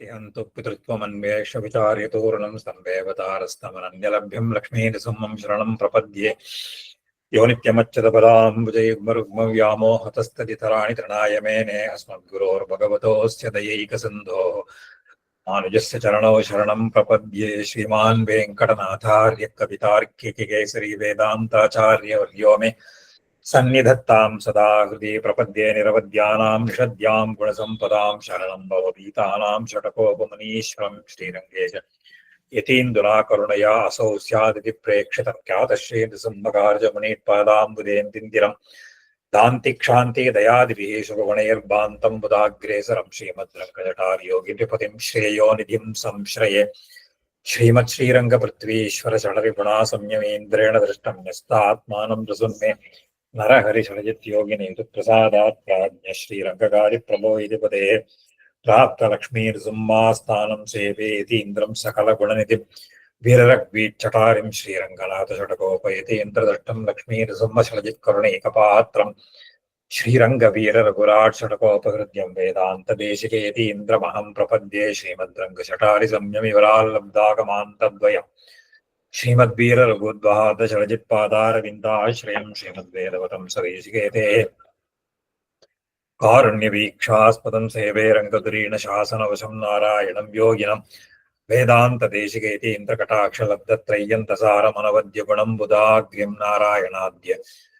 तिहन्तु पितृत्वमन्वेष्य विचार्यतोरणं संवेवतारस्तमनन्यलभ्यं लक्ष्मीनृसिंहं शरणं प्रपद्ये। यो नित्यमच्युतपदाम्बुजयुग्मरुग्मव्यामोहतस्तदितराणि तृणाय मेने अस्मद्गुरोर्भगवतोऽस्य दयैकसिन्धोः मानुजस्य चरणौ शरणं प्रपद्ये। श्रीमान् वेङ्कटनाथार्य कवितार्किकेसरी वेदान्ताचार्यवर्यो मे सन्निधत्तां सदा हृदि प्रपद्ये। निरवद्यानां निषद्यां गुणसम्पदां शरणं भवभीतानां षटकोपमनीश्वरं श्रीरङ्गेश यतीन्द्रा करुणया असौ स्यादिति प्रेक्षितख्यातश्रीनृसिंहकार्यमुनिपादाम्बुदेन्दिरं दान्तिक्षान्ति दयादिभिः शुभगुणैर्भान्तं बुधाग्रेसरं श्रीमद्रङ्गजटार्योगिनिपतिं श्रेयो निधिं संश्रये। श्रीमच्छ्रीरङ्गपृथ्वीश्वर षडरिपुणा संयमेन्द्रेण दृष्टं न्यस्तात्मानं प्रसुन्मे नरहरिषडजित्योगिनि प्रसादात् प्राज्ञ श्रीरङ्गकार्यप्रभोदिपदे प्राप्तलक्ष्मीर्जुम्मास्थानं सेवेति इन्द्रं सकलगुणनिधिं वीररग्वीच्चटारिं श्रीरङ्गनाथषटकोपयतीन्द्रदष्टं लक्ष्मीर्जुम्मषडजित्करुणैकपात्रं श्रीरङ्गवीररघुराट्षटकोपहृद्यं वेदान्तदेशिकेति इन्द्रमहं प्रपद्ये। श्रीमद्रङ्गशटारिसंयमिवराल्लब्धागमान्तद्वयम् श्रीमद्वीररघुद्वादशरजित्पादारविन्दाश्रयं श्रीमद्वेदवतं सदेशिकेते कारुण्यवीक्षास्पदं सेवे रङ्गधुरीण शासनवशं नारायणं योगिनं वेदान्तदेशिकेति इन्द्रकटाक्षलब्धत्रय्यन्तसारमनवद्यगुणं बुधाग्र्यं नारायणाद्य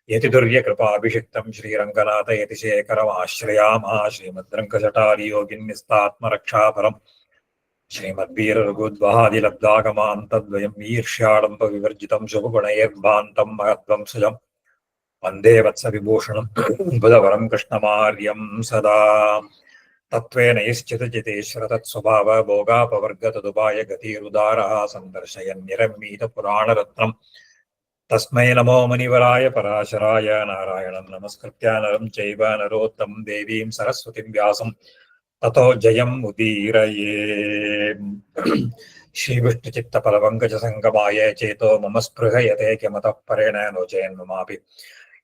यतिदुर्यकृपाभिषिक्तं श्रीरङ्गनाथ यतिशेखरमाश्रयामः। श्रीमद्रङ्गशटारियोगिन्यस्तात्मरक्षापरम् श्रीमद्वीररघुद्वादिलब्धागमान्तद्वयम् ईर्ष्याडम्बविवर्जितं शुभगुणैर्भान्तं महद्वंसजम् वन्दे वत्सविभूषणं बुधवरं कृष्णमार्यं सदा तत्त्वेन यश्चितजितेश्वर तत्स्वभाव भोगापवर्गतदुपाय गतिरुदारः सन्दर्शयन्निरम्मीतपुराणरत्नम् तस्मै नमो मुनिवराय पराशराय नारायणं नमस्कृत्य नरं चैव नरोत्तमं देवीं सरस्वतीं व्यासं ततो जयम् उदीरये। श्रीविष्णुचित्तफलपङ्कजसङ्गमाय चेतो मम स्पृहयते किमतः परेण नो चेन्ममापि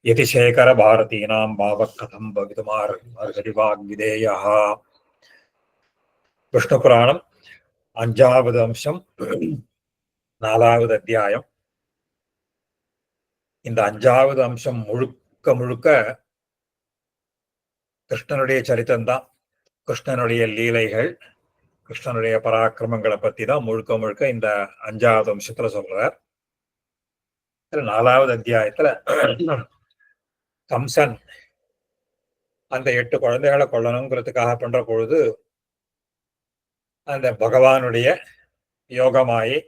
यतिशेखरभारतीनां भावः कथं भवितुमर्हति वाग्विधेयः। விஷ்ணுபுராணம் 5வது அம்சம் 4வது அத்தியாயம். இந்த 5வது அம்சம் முழுக்க முழுக்க கிருஷ்ணனுடைய சரித்திரம்தான். கிருஷ்ணனுடைய லீலைகள், கிருஷ்ணனுடைய பராக்கிரமங்களை பத்தி தான் முழுக்க முழுக்க இந்த 5வது அம்சத்துல சொல்றார். 4வது அத்தியாயத்துல கம்சன் அந்த 8 குழந்தைகளை கொள்ளணுங்கிறதுக்காக பண்ற பொழுது அந்த பகவானுடைய யோகமாயி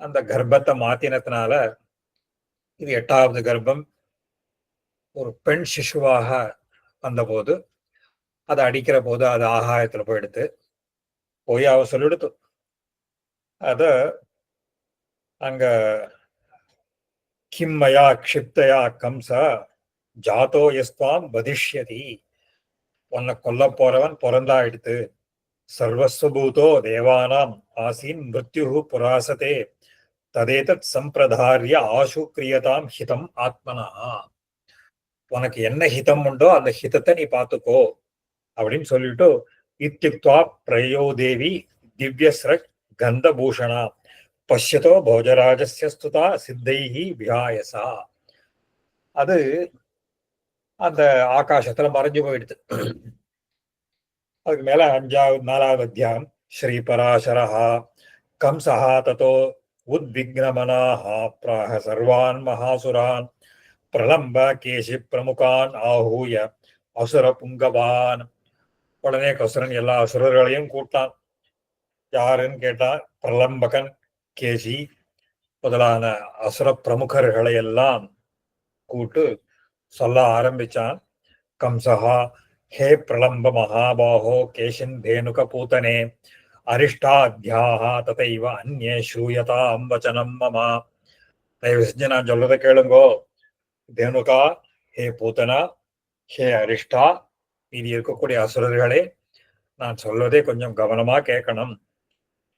அந்த கர்ப்பத்தை மாத்தினத்தினால இது 8வது கர்ப்பம் ஒரு பெண் சிசுவாக வந்தபோது அதை அடிக்கிற போது அது ஆகாயத்துல போய் அவ சொல்லிடுத்து. அத அங்க கிம்மயா க்ஷிப்தயா கம்ச ஜாதோ யஸ்வாம் வதிஷ்யதி, உன்னை கொல்ல போறவன் பிறந்தாயிடுத்து. சர்வஸ்வபூதோ தேவானாம் ஆசீன் மிருத்யு புராசதே ததேதத் சம்பிரதாரிய ஆசு கிரியதாம் ஹிதம் ஆத்மனா, உனக்கு என்ன ஹிதம் உண்டோ அந்த ஹிதத்தை நீ பார்த்துக்கோ அப்படின்னு சொல்லிட்டு இத்யுக்த்வா பிரயோதேவி திவ்யஸ்ரக் கந்தபூஷணா பஷ்யதோ போஜராஜஸ்ய ஸ்துதா சித்தைஹி விஹாயசா. அது அந்த ஆகாசத்துல மறைஞ்சு போயிடுது. அதுக்கு மேல 4வது அத்தியாயம். ஸ்ரீ பராசரஹா கம்சஹா ததோ உத்விக்னமனாஹா பிராஹ சர்வான் மகாசுரான் பிரலம்ப கேசி பிரமுகான் ஆஹூய அசுர புங்கவான். உடனே கசுரன் எல்லா அசுரர்களையும் கூட்டான். யாருன்னு கேட்டா பிரலம்பகன், கேசி முதலான அசுர பிரமுகர்களை எல்லாம் கூட்டு சொல்ல ஆரம்பிச்சான். கம்சஹா ஹே பிரலம்ப மகாபாஹோ கேசின் தேனுக பூதனே அரிஷ்டாத்யாக ததைவ அந்நே ஸ்ரூயதாம் வச்சனம் மமா. தயவு செஞ்சு நான் சொல்றதை கேளுங்கோ. தேனுகா, ஹே பூதனா, ஹே அரிஷ்டா, இது இருக்கக்கூடிய அசுரர்களே, நான் சொல்வதே கொஞ்சம் கவனமா கேட்கணும்.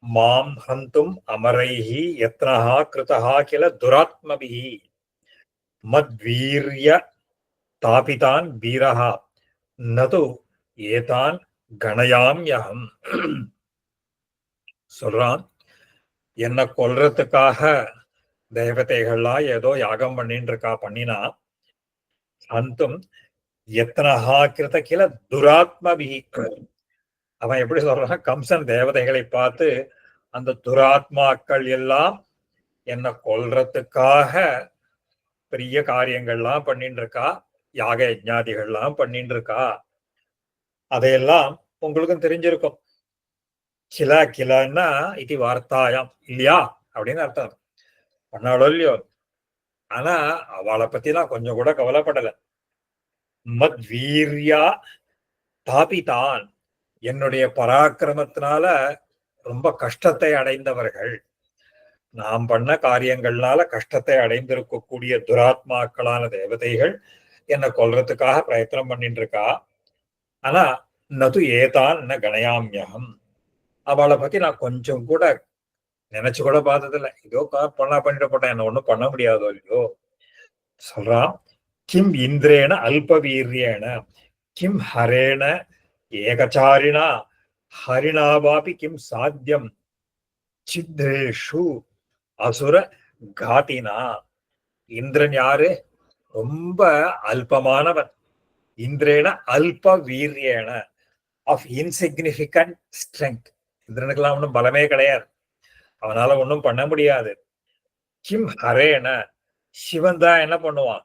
மாம் ஹந்தும் அமரைஹி யத்னஹா கிருதஹா கில துராத்மபிஹி மத்வீர்ய தாபிதான் வீரஹா நது ஏதான் கணயாம்யகம் சொல்றான். என்ன கொல்றதுக்காக தேவதைகள்லாம் ஏதோ யாகம் பண்ணிட்டு இருக்கா. பண்ணினா அந்தும் எத்தனஹா கிருத கில துராத்மபிஹி. அவன் எப்படி சொல்றான், கம்சன் தேவதைகளை பார்த்து அந்த துராத்மாக்கள் எல்லாம் என்ன கொல்றதுக்காக பெரிய காரியங்கள்லாம் பண்ணிட்டு இருக்கா, யாக யஜ்ஞாதிகள்லாம் பண்ணிட்டு இருக்கா. அதையெல்லாம் உங்களுக்கும் தெரிஞ்சிருக்கும். கில கிலன்னா இது வார்த்தாயாம் இல்லையா அப்படின்னு அர்த்தம். பண்ணாலோ இல்லையோ, ஆனா அவளை பத்தி நான் கொஞ்சம் கூட கவலைப்படல. மத் வீரியா தாபிதான், என்னுடைய பராக்கிரமத்தினால ரொம்ப கஷ்டத்தை அடைந்தவர்கள், நாம் பண்ண காரியங்கள்னால கஷ்டத்தை அடைந்திருக்கக்கூடிய துராத்மாக்களான தேவதைகள் என்ன கொல்றதுக்காக பிரயத்தனம் பண்ணிட்டு இருக்கா. ஆனா நது ஏதான் ந கணயாமியகம், அவளை பத்தி நான் கொஞ்சம் கூட நினைச்சு கூட பார்த்ததில்ல. இதோ பண்ணிட்டு போட்டேன், என்ன ஒண்ணும் பண்ண முடியாதோ இல்லையோ. சொல்றான், கிம் இந்திரேன அல்பவீரியேன கிம் ஹரேண ஏகச்சாரிணா ஹரிணாவாபி கிம் சாத்தியம் சித்ரேஷு அசுர காத்தினா. இந்திரன் யாரு? ரொம்ப அல்பமானவன். இந்திரேன அல்ப வீரியேன, ஆஃப் இன்சிக்னிபிகன்ட் ஸ்ட்ரென்த். இந்திரனுக்கெல்லாம் ஒன்றும் பலமே கிடையாது, அவனால ஒன்றும் பண்ண முடியாது. கிம் ஹரேன, சிவன் தான் என்ன பண்ணுவான்.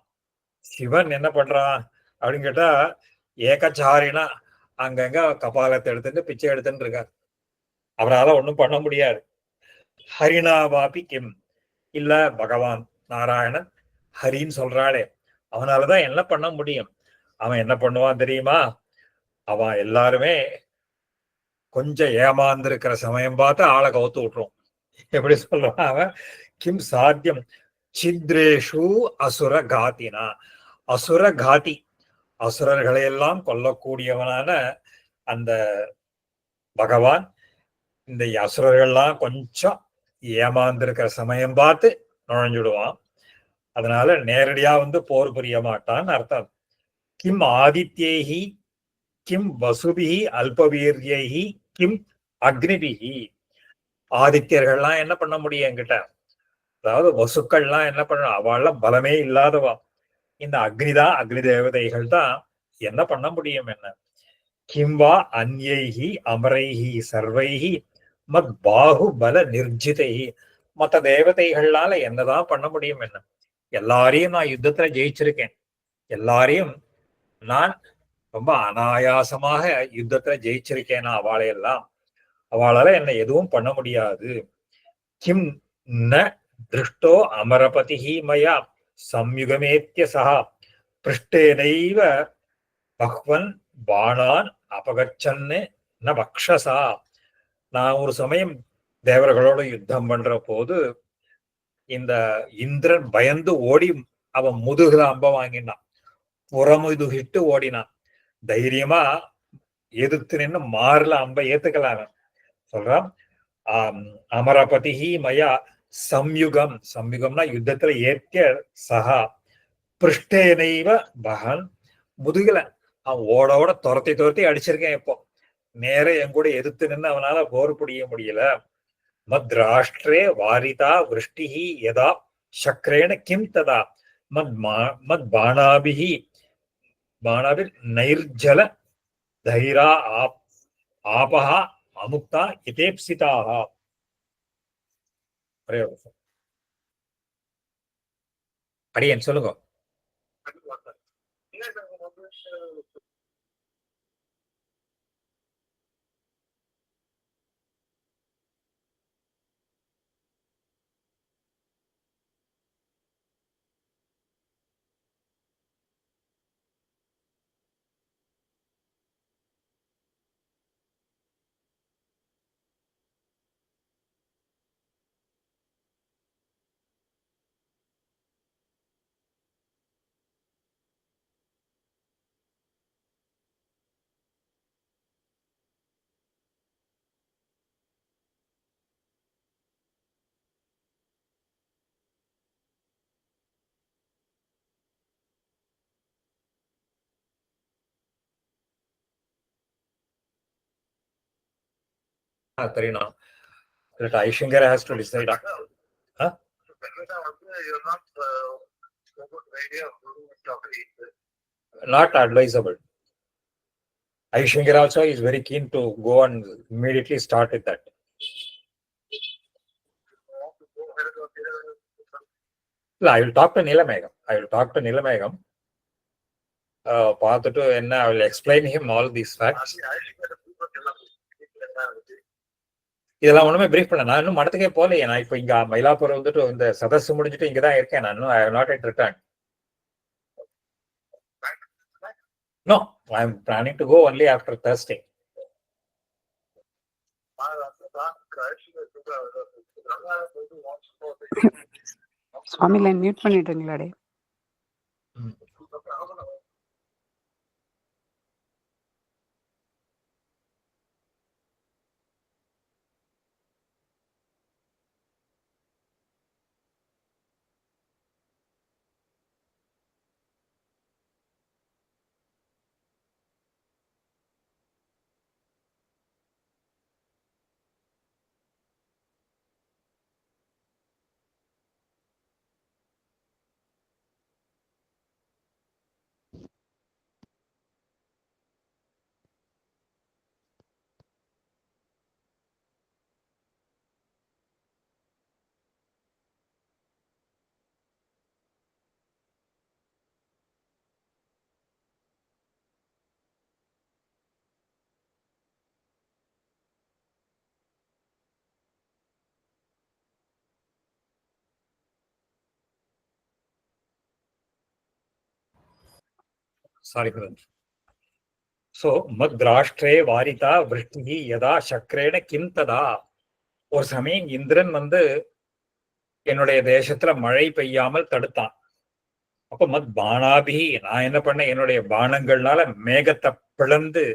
சிவன் என்ன பண்றான் அப்படின்னு கேட்டா, ஏகச்சாரினா அங்கங்க கபாலத்தை எடுத்துட்டு பிச்சை எடுத்துட்டு இருக்கார், அவரால ஒன்றும் பண்ண முடியாது. ஹரிணாவாபி கிம், இல்ல பகவான் நாராயணன் ஹரின்னு சொல்றாளே, அவனாலதான் என்ன பண்ண முடியும். அவன் என்ன பண்ணுவான் தெரியுமா, அவன் எல்லாருமே கொஞ்சம் ஏமாந்திருக்கிற சமயம் பார்த்து ஆளை கவுத்து விட்டுரும். எப்படி சொல்றான் அவன், கிம் சாத்தியம் சித்ரேஷு அசுர காத்தினா. அசுர காதி, அசுரர்களை எல்லாம் கொல்லக்கூடியவனான அந்த பகவான் இந்த அசுரர்கள்லாம் கொஞ்சம் ஏமாந்திருக்கிற சமயம் பார்த்து நுழைஞ்சுடுவான். அதனால நேரடியா வந்து போர் புரிய மாட்டான்னு அர்த்தம். கிம் ஆதித்யேஹி கிம் வசுபிஹி அல்பவீரியைஹி கிம் அக்னிபிஹி. ஆதித்யர்கள்லாம் என்ன பண்ண முடியும் என்கிட்ட, அதாவது வசுக்கள்லாம் என்ன பண்ண, அவள்லாம் பலமே இல்லாதவா. இந்த அக்னிதான், அக்னி தேவதைகள் தான் என்ன பண்ண முடியும் என்ன. கிம்வா அந்யைஹி அமரைஹி சர்வைஹி மத் பாகு பல நிர்ஜிதைஹி. மத்த தேவதைகள்னால என்னதான் பண்ண முடியும் என்ன. எல்லாரையும் நான் யுத்தத்துல ஜெயிச்சிருக்கேன், எல்லாரையும் நான் ரொம்ப அனாயாசமாக யுத்தத்துல ஜெயிச்சிருக்கேனா அவளையெல்லாம், அவளால என்ன எதுவும் பண்ண முடியாது. கிம் ந திருஷ்டோ அமரபதிஹி மயா சம்யுகமேத்ய சஹா பிருஷ்டேனைவ பஹ்வன் பாணான் அபகச்சன்னு ந பக்ஷசா. நான் ஒரு சமயம் தேவர்களோட யுத்தம் பண்ற போது இந்த இந்திரன் பயந்து ஓடி அவன் முதுகுல அம்ப வாங்கினான், புறமுதுகிட்டு ஓடினான். தைரியமா எதிர்த்து நின்று மாறல அம்ப ஏத்துக்கலாம். சொல்றான், அமரபதிஹி மயா சம்யுகம், சம்யுகம்னா யுத்தத்துல ஏத்திய சகா பிருஷ்டேனைவ பகன், முதுகுல அவன் ஓட ஓட துரத்தி துரத்தி அடிச்சிருக்கேன். இப்போ நேர என் கூட எதிர்த்து நின்று அவனால போர் புரிய முடியல. மத் ராஷ்டிரே வாரிதா விருஷ்டிஹி யதா சக்கரேண கிம் ததா மத் மத் பாணாபிஹி பாணாபிர் நைர்ஜல தைரா ஆபஹா அமுக்தா இதேப்சிதாக. அடியேன் சொல்லுங்க. தெரியும். That Aishangara has to decide. Huh? Not advisable. Aishangara also is very keen to go and immediately start with that. I will talk to Nilamegam. பார்த்துட்டு என்ன, I will explain him all these facts. இதெல்லாம் ஒண்ணுமே brief பண்ண, நான் இன்னும் மடத்துக்கே போகலையே. நான் இப்ப இங்க மயிலாப்பூர் வந்துட்டு இந்த சதஸ் முடிஞ்சுட்டு இங்கதான் இருக்கேன். நான் I have not yet return. No, I am planning to go only after Thursday. Swami line mute பண்ணிட்டீங்களாடே? Sorry for that. So, மத்ராஷ்டிரே வாரிதா விருஷ்டி யதா சக்கரேன கிம் ததா. ஒரு சமயம் இந்திரன் வந்து என்னுடைய தேசத்துல மழை பெய்யாமல் தடுத்தான். அப்ப மத் பானாபி, நான் என்ன பண்ணேன், என்னுடைய பானங்கள்னால மேகத்தை பிளந்து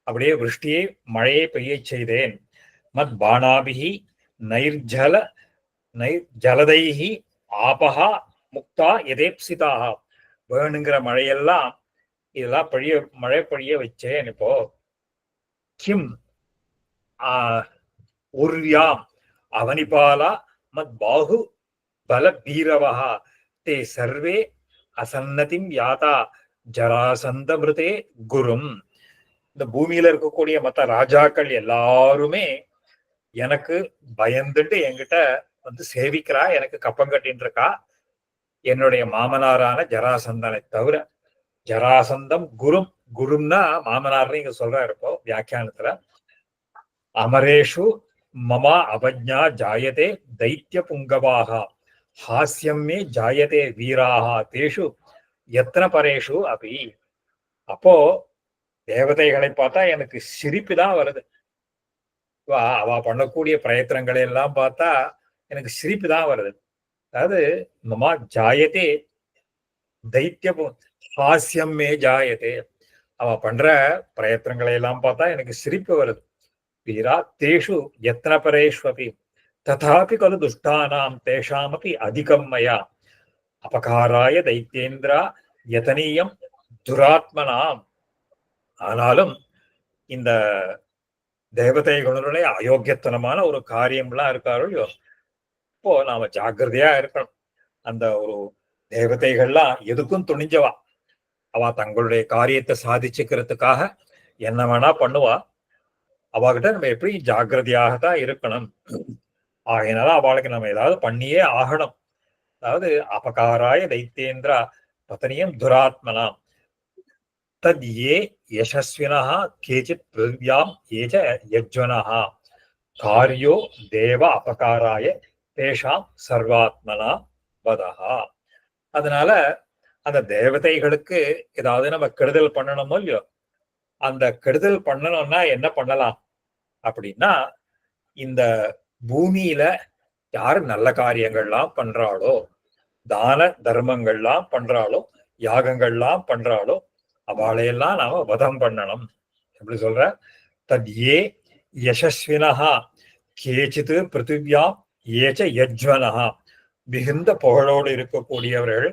அப்படியே விருஷ்டியை மழையை பெய்ய செய்தேன். மத் பானாபிஹி ஜலதைஹி ஆபஹா முக்தா எதேப்சிதாக. வேணுங்கிற மழையெல்லாம் இதெல்லாம் மழை பொழிய வச்சேன். இப்போ கிம் உர்யாம் அவனிபாலா மத் பாகு பல பீரவஹா தே சர்வே அசன்னதிம் யாதா ஜராசந்தமிருதே குரும். இந்த பூமியில இருக்கக்கூடிய மற்ற ராஜாக்கள் எல்லாருமே எனக்கு பயந்துட்டு என்கிட்ட வந்து சேவிக்கிறா, எனக்கு கப்பம் கட்டின்னு இருக்கா. என்னுடைய மாமனாரான ஜராசந்தனை தவிர. ஜராசந்தம் குரும், குரும்னா மாமனார்னு இங்க சொல்றாரு இப்போ வியாக்கியானத்துல. அமரேஷு மமா அவஜ்ஞா ஜாயதே தைத்திய புங்கவாக ஹாஸ்யமே ஜாயதே வீராக தேஷு எத்தனை பரேஷு அபி. அப்போ தேவதைகளை பார்த்தா எனக்கு சிரிப்பு தான் வருது. அவ பண்ணக்கூடிய பிரயத்தனங்களை எல்லாம் பார்த்தா எனக்கு சிரிப்பு தான் வருது. அதாவது மமா ஜாயதே தைத்திய ஹாஸ்யமே ஜாயதே, அவ பண்ற பிரயத்தனங்களை எல்லாம் பார்த்தா எனக்கு சிரிப்பு வருது. வீரா தேஷு எத்தனை பரேஷ்வபி ததாபி கலு துஷ்டானாம் தேஷாமபி அதிகம் மயா அபகாராய தைத்தியேந்திரா யதனீயம் துராத்மனாம். ஆனாலும் இந்த தேவதைகளுடைய அயோக்கியத்தனமான ஒரு காரியம்லாம் இருக்காரோ இல்லையோ, இப்போ நாம ஜாக்கிரதையா இருக்கணும். அந்த ஒரு தேவதைகள்லாம் எதுக்கும் துணிஞ்சவா. அவ தங்களுடைய காரியத்தை சாதிச்சுக்கிறதுக்காக என்ன வேணா பண்ணுவா. அவகிட்ட நம்ம எப்படி ஜாக்கிரதையாகத்தான் இருக்கணும். ஆகையினால அவளுக்கு நம்ம ஏதாவது பண்ணியே ஆகணும். அதாவது அபகாராய தைத்தியேந்திரா பதனியம் துராத்மனாம் தத் ஏ யசஸ்வினஹ கேசித் பிருத்யாம் ஏஜ யஜ்வனஹ காரியோ தேவ அபகாராய தேஷாம் சர்வாத்மனா வதஹா. அதனால அந்த தேவதைகளுக்கு ஏதாவது நம்ம கெடுதல் பண்ணணுமோ இல்லையோ, அந்த கெடுதல் பண்ணணும்னா என்ன பண்ணலாம் அப்படின்னா, இந்த பூமியில யாரு நல்ல காரியங்கள்லாம் பண்றாளோ, தான தர்மங்கள்லாம் பண்றாளோ, யாகங்கள்லாம் பண்றாளோ, அவளையெல்லாம் நாம வதம் பண்ணணும். எப்படி சொல்ற, தத் ஏ யசஸ்வினஹா கேச்சித்து பிருத்திவியாம் ஏச்ச யஜ்வனஹா, மிகுந்த புகழோடு இருக்கக்கூடியவர்கள்,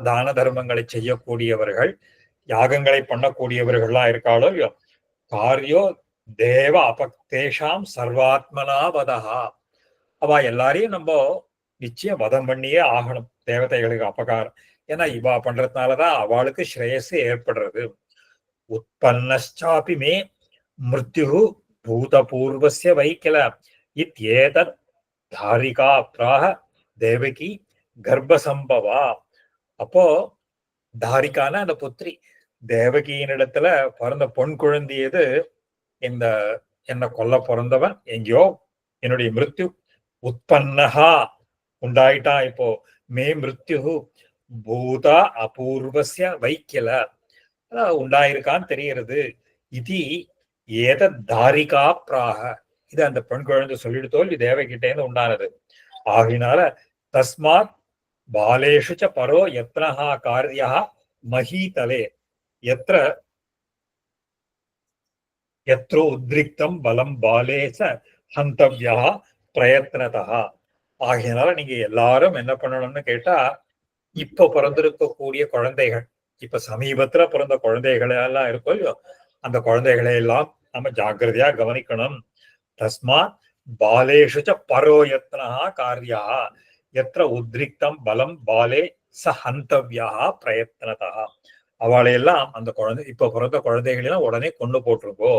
தான தர்மங்களை செய்யக்கூடியவர்கள், யாகங்களை பண்ணக்கூடியவர்கள்லாம் இருக்காளோ இல்லையோ, காரியோ தேவ அபக்தேஷாம் சர்வாத்மனா வதஹா. அவ எல்லாரையும் நம்ம நிச்சயம் வதம் பண்ணியே ஆகணும், தேவதைகளுக்கு அபகாரம். ஏன்னா இவா பண்றதுனாலதான் அவளுக்கு ஸ்ரேயஸ் ஏற்படுறது. உற்பன்னச்சாபி மே மிருத்யு பூதபூர்வஸ்ய வை கில இத்யேதத் தாரிகா பிராக தேவகி கர்ப்பசம்பவா. அப்போ தாரிகான அந்த புத்திரி தேவகியினிடத்துல பிறந்த பொன் குழந்தையது இந்த என்ன கொல்ல பிறந்தவன் எங்கேயோ என்னுடைய மிருத்யு உற்பன்னஹா உண்டாயிட்டான். இப்போ மே மிருத்யு பூத அபூர்வஸ்ய வைக்கில உண்டாயிருக்கான்னு தெரிகிறது. இது ஏத தாரிகா பிராக. இது அந்த பெண் குழந்தை சொல்லிடுத்தோ இது தேவகிட்டேந்து உண்டானது. ஆகினால தஸ்மாத் பாலேஷு ச பரோ யத்னஹா கார்யா மஹீதலே எத்திர எத்ரோ உத்ரிக்தம் பலம் பாலேச ஹந்தவ்யா பிரயத்னதா. ஆகியனால நீங்க எல்லாரும் என்ன பண்ணணும்னு கேட்டா, இப்ப பிறந்திருக்கக்கூடிய குழந்தைகள், இப்ப சமீபத்துல பிறந்த குழந்தைகளை எல்லாம் இருக்கும் இல்லையோ, அந்த குழந்தைகளை எல்லாம் நம்ம ஜாக்கிரதையா கவனிக்கணும். தஸ்மாத் பாலேஷு ச பரோ யத்னஹா கார்யா எத்திர உத்ரிக்தம் பலம் பாலே ச ஹந்தவ்யா பிரயத்னதா. அவளையெல்லாம் அந்த குழந்தை இப்ப பிறந்த குழந்தைகளெல்லாம் உடனே கொண்டு போட்டிருக்கோ.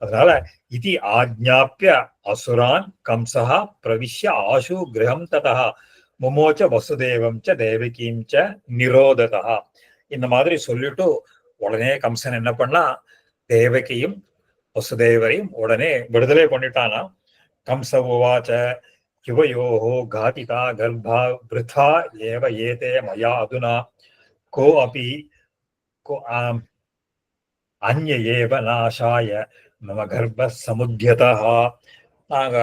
அதனால இது ஆஜ்ஞாப்பிய அசுரான் கம்சா பிரவிஷ்ய ஆசு கிரகம் ததா முமோச்ச வசுதேவம் ச தேவகீம் ச நிரோததா. இந்த மாதிரி சொல்லிட்டு உடனே கம்சன் என்ன பண்ணா, தேவகியும் வசுதேவரையும் உடனே விடுதலை பண்ணிட்டானா. கம்ச உவாச்ச யுவயோஹோ காதிதா கர்ப்பா விருதா ஏவ ஏதே மயா அதுனா கோ அபி அந்ய ஏவ நாசாய மம கர்ப்ப சமுத்தியதா. நாங்க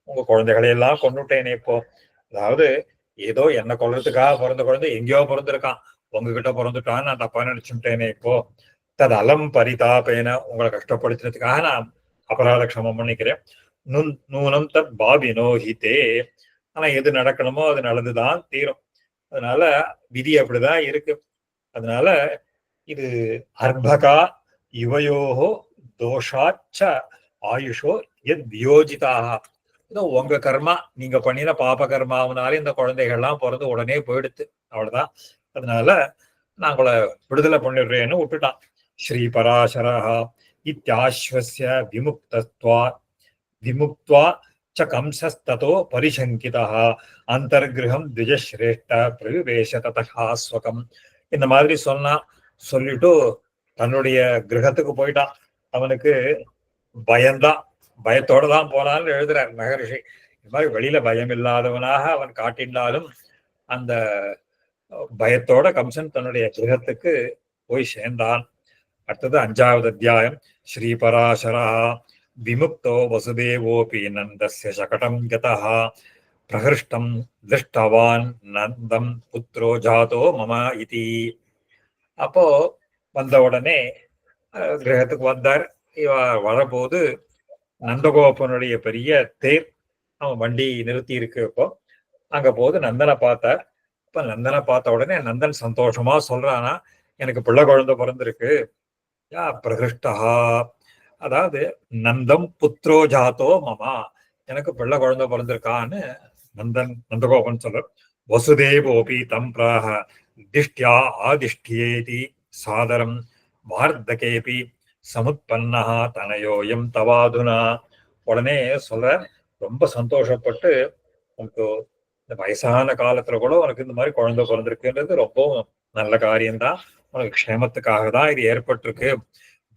உங்க குழந்தைகளை எல்லாம் கொண்டுட்டேனே இப்போ. அதாவது ஏதோ என்ன கொல்றதுக்காக பிறந்த குழந்தை எங்கேயோ பிறந்திருக்கான், உங்ககிட்ட பிறந்துட்டான்னு நான் தப்பா நினைச்சுட்டேனே இப்போ. தது அலம் பரிதாபேன, உங்களை கஷ்டப்படுத்துறதுக்காக நான் அபராத க்ஷமம் பண்ணிக்கிறேன். நூனம் தத் பாபினோ ஹிதே. ஆனா எது நடக்கணுமோ அது நல்லதுதான் தீரும். அதனால விதி அப்படிதான் இருக்கு. அதனால இது அர்பகா இவயோகோ தோஷாச்ச ஆயுஷோ எத் வியோஜிதாக. உங்க கர்மா, நீங்க பண்ணின பாப கர்மாவனால இந்த குழந்தைகள்லாம் பிறந்து உடனே போயிடுத்து, அவ்வளவுதான். அதனால நான் உங்களை விடுதலை பண்ணிடுறேன்னு விட்டுட்டான். ஸ்ரீ பராசரா இத்தியாஸ்வஸ்ய விமுக்த்வா ச கம்சஸ்ததோ பரிசங்கிதா அந்தர்கிருஹம் த்விஜஸ்ரேஷ்ட பிரவிவேஷ ததா ஸ்வகம். இந்த மாதிரி சொல்லிட்டு தன்னுடைய கிரகத்துக்கு போயிட்டான். அவனுக்கு பயம்தான், பயத்தோட தான் போனான்னு எழுதுறார் மகரிஷி. இந்த மாதிரி வெளியில பயம் இல்லாதவனாக அவன் காட்டினாலும் அந்த பயத்தோட கம்சன் தன்னுடைய கிரகத்துக்கு போய் சேர்ந்தான். அடுத்தது 5வது அத்தியாயம். ஸ்ரீ பராசரா விமுக்தோ வசுதேவோபி நந்தஸ்ய சகடம் கதः பிரஹிருஷ்டம் திருஷ்டவான் நந்தம் புத்ரோ ஜாதோ மம இதி. அப்போ வந்த உடனே கிரகத்துக்கு வந்தார். இவ வரபோது நந்தகோபனுடைய பெரிய தேர் அவன் வண்டி நிறுத்தி இருக்கு. இப்போ அங்க போது நந்தனை பார்த்தார். இப்ப நந்தனை பார்த்த உடனே நந்தன் சந்தோஷமா சொல்றானா, எனக்கு பிள்ளை குழந்தை பிறந்திருக்கு. யா பிரகிருஷ்டா, அதாவது நந்தம் புத்ரோ ஜாதோ மமா, எனக்கு பிள்ளை குழந்தை பிறந்திருக்கான்னு நந்தகோபன் சொல்ற. வசுதேவோபி தம் பிராக திஷ்டியா ஆதிஷ்டியேதி சாதரம் வார்த்தகேபி சமுத்பன்னா தனயோயம் தவாதுனா. உடனே சொல்ற, ரொம்ப சந்தோஷப்பட்டு, உனக்கு இந்த வயசான காலத்துல கூட உனக்கு இந்த மாதிரி குழந்தை பிறந்திருக்குன்றது ரொம்ப நல்ல காரியம்தான், உனக்கு க்ஷேமத்துக்காக தான் இது ஏற்பட்டிருக்கு.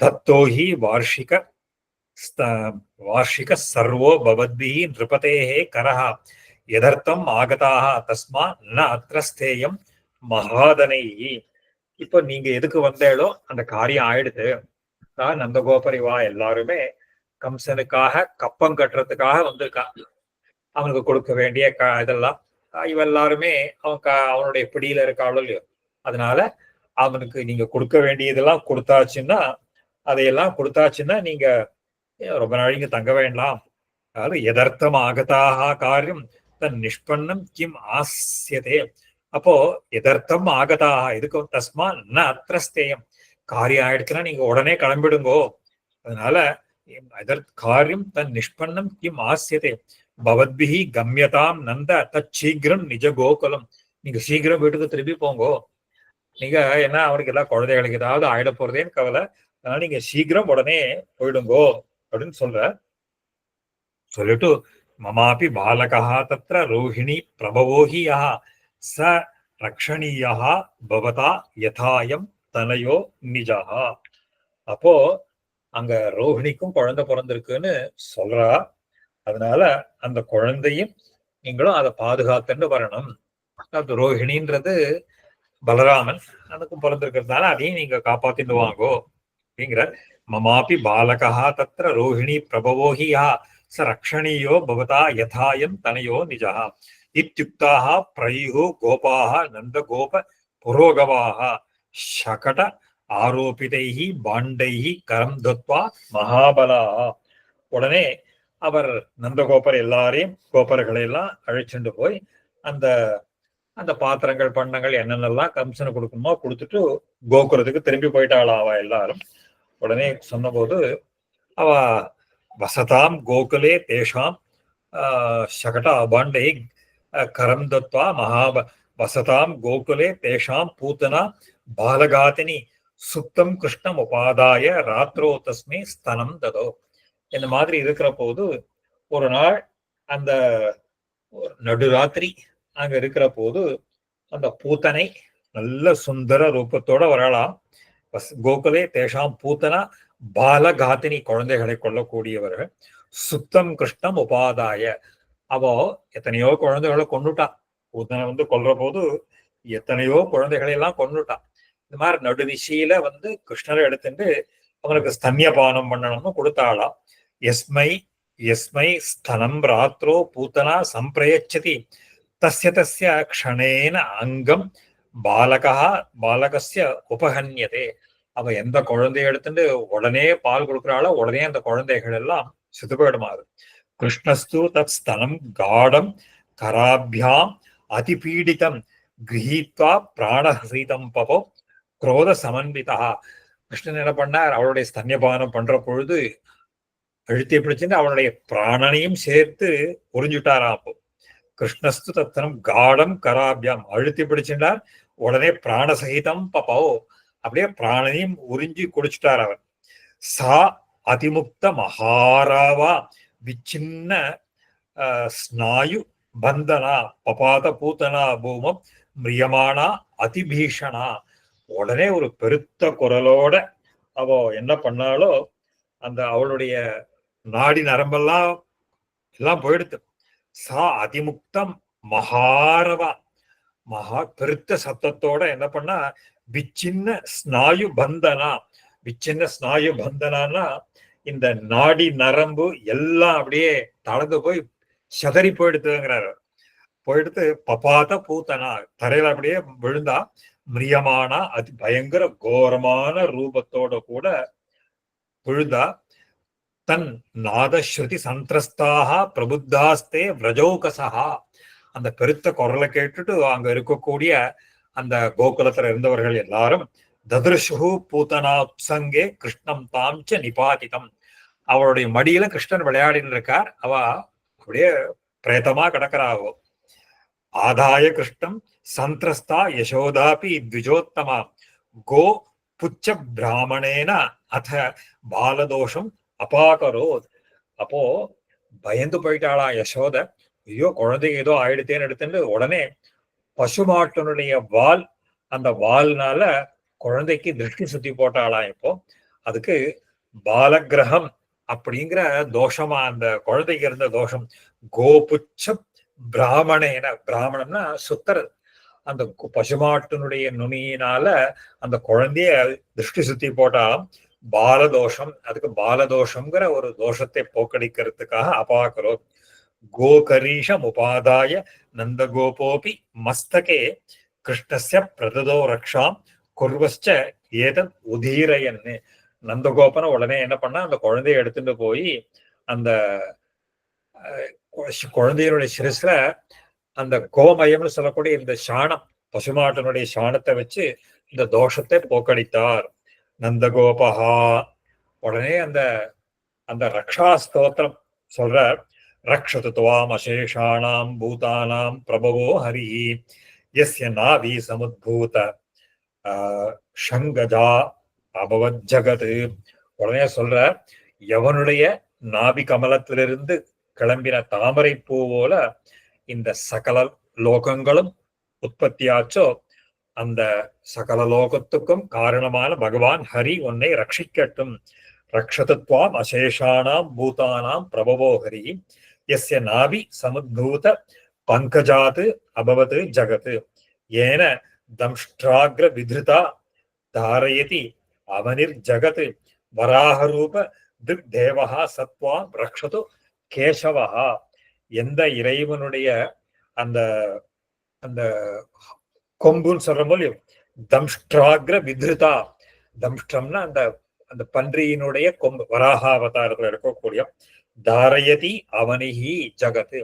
தத்தோஹி வார்ஷிக சர்வோ பவத்பிஹி நிருபதேஹே கரஹ எதர்த்தம் ஆகதாக தஸ்மா ந அத்ரஸ்தேயம் மகாதனைஹி. இப்போ நீங்க எதுக்கு வந்தேளோ அந்த காரியம் ஆயிடுது. நந்தகோபரிவா எல்லாருமே கம்சனுக்காக கப்பம் கட்டுறதுக்காக வந்திருக்கான். அவனுக்கு கொடுக்க வேண்டிய இதெல்லாம் இவெல்லாருமே அவனுடைய பிடியில இருக்காளோ இல்லையோ, அதனால அவனுக்கு நீங்க கொடுக்க வேண்டியதெல்லாம் கொடுத்தாச்சுன்னா, அதையெல்லாம் கொடுத்தாச்சுன்னா நீங்க ரொம்ப நாளைக்கு தங்க வேண்டாம். அதாவது எதர்த்தம் ஆகதாக காரியம் தன் நிஷ்பன்னம் கிம் ஆசியதே. அப்போ எதர்த்தம் ஆகதாக இதுக்கும் தஸ்மா ந அத்திரஸ்தேயம், காரியம் ஆயிடுச்சுன்னா நீங்க உடனே கிளம்பிடுங்கோ. அதனால காரியம் தன் நிஷ்பன்னம் கிம் ஆசியதே பவத்பிஹி கம்யதாம் நந்த தச்சீக்கிரம் நிஜ கோகுலம். நீங்க சீக்கிரம் வீட்டுக்கு திரும்பி போங்கோ. நீங்க என்ன அவனுக்கு எல்லாம் குழந்தைகளுக்கு ஏதாவது ஆயிட போறதேன்னு கவலை, அதனால நீங்க சீக்கிரம் உடனே போயிடுங்கோ அப்படின்னு சொல்லிட்டு மமாபி பாலகா தத்ர ரோஹிணி பிரபவோஹி யா ச ரக்ஷணீயா பவதா யதாயம் தனயோ நிஜா. அப்போ அங்க ரோஹிணிக்கும் குழந்தை பிறந்திருக்குன்னு சொல்றா. அதனால அந்த குழந்தையும் நீங்களும் அதை பாதுகாத்துட்டு வரணும். அது ரோஹிணின்றது பலராமன், அதுக்கும் பிறந்திருக்கிறதுனால அதையும் நீங்க காப்பாத்திட்டு வாங்கோ அப்படிங்கிற. மமாபி பாலகா தத்ர ரோஹிணி பிரபவோஹி யா ச ரக்ஷணீயோ பவதா யதாயம் தனயோ நிஜா இத்யுக்தாः பிரயுः கோபாः நந்த கோப புரோகவாः சகட ஆரோபிதைஹி பாண்டைஹி கரம் தத்வா மகாபலாः. உடனே அவர் நந்தகோபர் எல்லாரையும் கோபர்களை எல்லாம் அழைச்சிட்டு போய் அந்த அந்த பாத்திரங்கள் பண்டங்கள் என்னென்னலாம் கம்சனை கொடுக்கணுமோ கொடுத்துட்டு கோகுலத்துக்கு திரும்பி போயிட்டாளா அவ எல்லாரும். உடனே சொன்னபோது அவ வசதாம் கோகுலே தேஷாம் சகட பாண்டை கரம் தத்வா வசதாம் கோகுலே தேஷாம் பூத்தனா பாலகாத்தினி சுத்தம் கிருஷ்ணம் உபாதாய ராத்திரோ தஸ்மே ஸ்தனம் ததோ. இந்த மாதிரி இருக்கிற போது ஒரு நாள் அந்த நடுராத்திரி அங்க இருக்கிற போது அந்த பூத்தனை நல்ல சுந்தர ரூபத்தோட வரலாம். கோகுலே தேஷாம் பூத்தனா பாலகாத்தினி குழந்தைகளை கொல்லக்கூடியவர்கள் சுத்தம் கிருஷ்ணம் உபாதாய. அவோ எத்தனையோ குழந்தைகளை கொண்டுட்டா. பூத்தனை கொல்ற போது எத்தனையோ குழந்தைகளை எல்லாம் கொண்டுட்டா. இந்த மாதிரி நடுநிசையில கிருஷ்ணரை எடுத்துட்டு அவனுக்கு ஸ்தன்யபானம் பண்ணணும்னு கொடுத்தாளா. எஸ்மை எஸ்மை ஸ்தனம் ராத்திரோ பூத்தனா சம்பிரயச்சதி தஸ்ய தஸ்ய க்ஷணேன அங்கம் பாலகஸ்ய உபஹன்யதே. அவ எந்த குழந்தைய எடுத்துட்டு உடனே பால் கொடுக்குறாளோ உடனே அந்த குழந்தைகள் எல்லாம் செத்து போயிடுமாறு. கிருஷ்ணஸ்து தத் ஸ்தனம் காடம் கராபியாம் அதிபீடிதம் கிரஹீத்வா பிராணஹசீதம் பபோ குரோத சமன்விதா. கிருஷ்ணன் என்ன பண்ணார், அவளுடைய ஸ்தன்யபானம் பண்ற பொழுது அழுத்தி பிடிச்சுட்டு அவனுடைய பிராணனையும் சேர்த்து உறிஞ்சுட்டாராம். அப்போ கிருஷ்ணஸ்து தத்தனம் காடம் கராபியாம் அழுத்தி பிடிச்சிட்டார். உடனே பிராணசகிதம் பபோ அப்படியே பிராணனையும் உறிஞ்சி குடிச்சிட்டார் அவர். சா அதிமுக்த மகாராவா விச்சின்ன ஸ்நாயு பந்தனா பபாத பூத்தனா பூமம் மிரியமானா அதிபீஷணா. உடனே ஒரு பெருத்த குரலோட அவ என்ன பண்ணாலோ அந்த அவளுடைய நாடி நரம்பெல்லாம் எல்லாம் போயிடுத்து. சா அதிமுக்தம் மகாரவா பெருத்த சத்தத்தோட என்ன பண்ணா விச்சின்ன ஸ்நாயு பந்தனா. விச்சின்ன ஸ்நாயு பந்தனான்னா இந்த நாடி நரம்பு எல்லாம் அப்படியே தளர்ந்து போய் சதறி போயிடுத்துங்கிறாரு. போயிடுத்து பபாத பூத்தனா தரையில அப்படியே விழுந்தா. மிரியமானா அதி பயங்கர கோரமான ரூபத்தோட கூட விழுந்தா. தன் நாதஸ்ருதி சந்திரஸ்தாக பிரபுத்தாஸ்தே விரஜௌகசா. அந்த பெருத்த குரலை கேட்டுட்டு அங்க இருக்கக்கூடிய அந்த கோகுலத்துல இருந்தவர்கள் எல்லாரும் ததிருஷு பூத்தனா உத்சங்கே கிருஷ்ணம் தாம்ச நிபாதிதம். அவளுடைய மடியில கிருஷ்ணன் விளையாடின்னு இருக்கார். அவ அப்படியே பிரேதமா கிடக்கிறாவோ. ஆதாய கிருஷ்ணம் சந்திரஸ்தா யசோதாபி த்விஜோத்தமா கோ புச்ச பிராமணேன அத பாலதோஷம் அபாகரோத். அப்போ பயந்து போயிட்டாளா யசோத. ஐயோ குழந்தைக்கு ஏதோ ஆயிடுத்தேன்னு எடுத்துட்டு உடனே பசுமாட்டனுடைய வால், அந்த வால்னால குழந்தைக்கு திருஷ்டி சுத்தி போட்டாளாம். இப்போ அதுக்கு பாலகிரகம் அப்படிங்கிற தோஷமா அந்த குழந்தைக்கு இருந்த தோஷம். கோபுச்ச பிராமணேன, பிராமணம்னா சுத்தர், அந்த பசுமாட்டினுடைய நுனியினால அந்த குழந்தைய திருஷ்டி சுத்தி போட்டாலும் பாலதோஷம். அதுக்கு பாலதோஷம்ங்கிற ஒரு தோஷத்தை போக்கடிக்கிறதுக்காக அபாக்கரோ. கோகரீஷம் உபாதாய நந்தகோபோபி மஸ்தகே கிருஷ்ணஸ்ய பிரததோ ரக்ஷாம் குர்வஸ்ச ஏதத் உதீரயன்னு. நந்தகோபனை உடனே என்ன பண்ணா அந்த குழந்தைய எடுத்துட்டு போய் அந்த குழந்தையினுடைய சிரஸ்ல அந்த கோமயம்னு சொல்லக்கூடிய இந்த சாணம், பசுமாட்டனுடைய சாணத்தை வச்சு இந்த தோஷத்தை போக்கடித்தார் நந்தகோபஹா. உடனே அந்த அந்த ரக்ஷா ஸ்தோத்திரம் சொல்ற, ரக்ஷது துவாம் அசேஷானாம் பூதானாம் பிரபவோ ஹரி யஸ்ய நாவி சமுத்பூத ஷங்கஜா அபவத் ஜகத். உடனே சொல்ற, எவனுடைய நாபி கமலத்திலிருந்து கிளம்பின தாமரை பூ போல இந்த சகல லோகங்களும் உற்பத்தியாச்சோ, அந்த சகல லோகத்துக்கும் காரணமான பகவான் ஹரி உன்னை ரட்சிக்கட்டும். ரக்ஷதத்வாம் அசேஷானாம் பூதானாம் பிரபவோ ஹரி யஸ்ய நாபி சமுத்பூத பங்கஜாத் அபவத் ஜகத் ஏன தம்ஷ்டாக்ர விதிருதா தாரயதி அவனிர் ஜகத் வராகரூப திக் தேவஹா சத்வாம் ரக்ஷது கேசவஹா. எந்த இறைவனுடைய அந்த அந்த கொம்புன்னு சொல்ற போது தம்ஷ்டாக்ர விதிருதா, தம்ஷ்டம்னா அந்த அந்த பன்றியினுடைய கொம்பு, வராக அவதாரத்துல இருக்கக்கூடிய, தாரயதி அவனிஹி ஜகத்,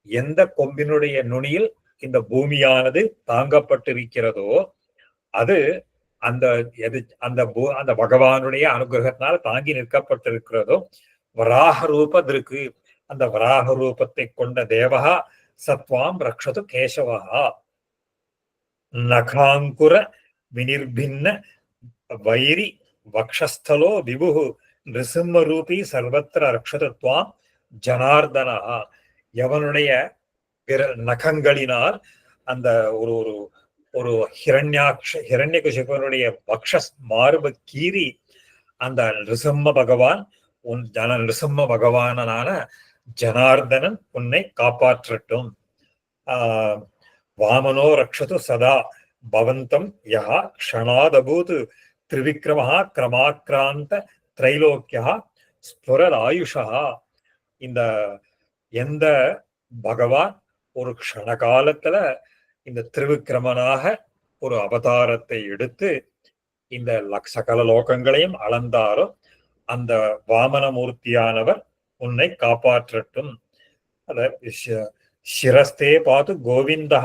எந்த கொம்பினுடைய நுனியில் இந்த பூமியானது தாங்கப்பட்டிருக்கிறதோ அது அந்த எது அந்த அந்த பகவானுடைய அனுகிரகத்தினால தாங்கி நிற்கப்பட்டிருக்கிறதோ, வராக ரூபத்திற்கு, அந்த வராக ரூபத்தை கொண்ட தேவகா சத்வாம் ரக்ஷது கேசவஹா. நகாங்குர வினிர்பின்ன வைரி வக்ஷஸ்தலோ விபுகு நிருசிம்மரூபி சர்வத்திர ரக்ஷதத்வாம் ஜனார்தனா. எவனுடைய நகங்களினால் அந்த ஒரு ஒரு ஒரு ஹிரண்யகசிபனுடைய வக்ஷஸ் மார்பு கீறி அந்த நிருசிம்ம பகவான், உன் நிருசிம்ம பகவானான ஜனார்தனன் உன்னை காப்பாற்றட்டும். வாமனோ ரக்ஷது சதா பவந்தம் யா க்ஷணாதபூத் திரிவிக்ரமஹா கிரமாக்ராந்த திரைலோக்கியா ஸ்புரலாயுஷா. இந்த எந்த பகவான் ஒரு க்ஷண காலத்துல இந்த திருவிக்கிரமனாக ஒரு அவதாரத்தை எடுத்து இந்த சகல லோகங்களையும் அளந்தாரோ, அந்த வாமனமூர்த்தியானவர் உன்னை காப்பாற்றட்டும். அத சிரஸ்தே பாத்து கோவிந்தா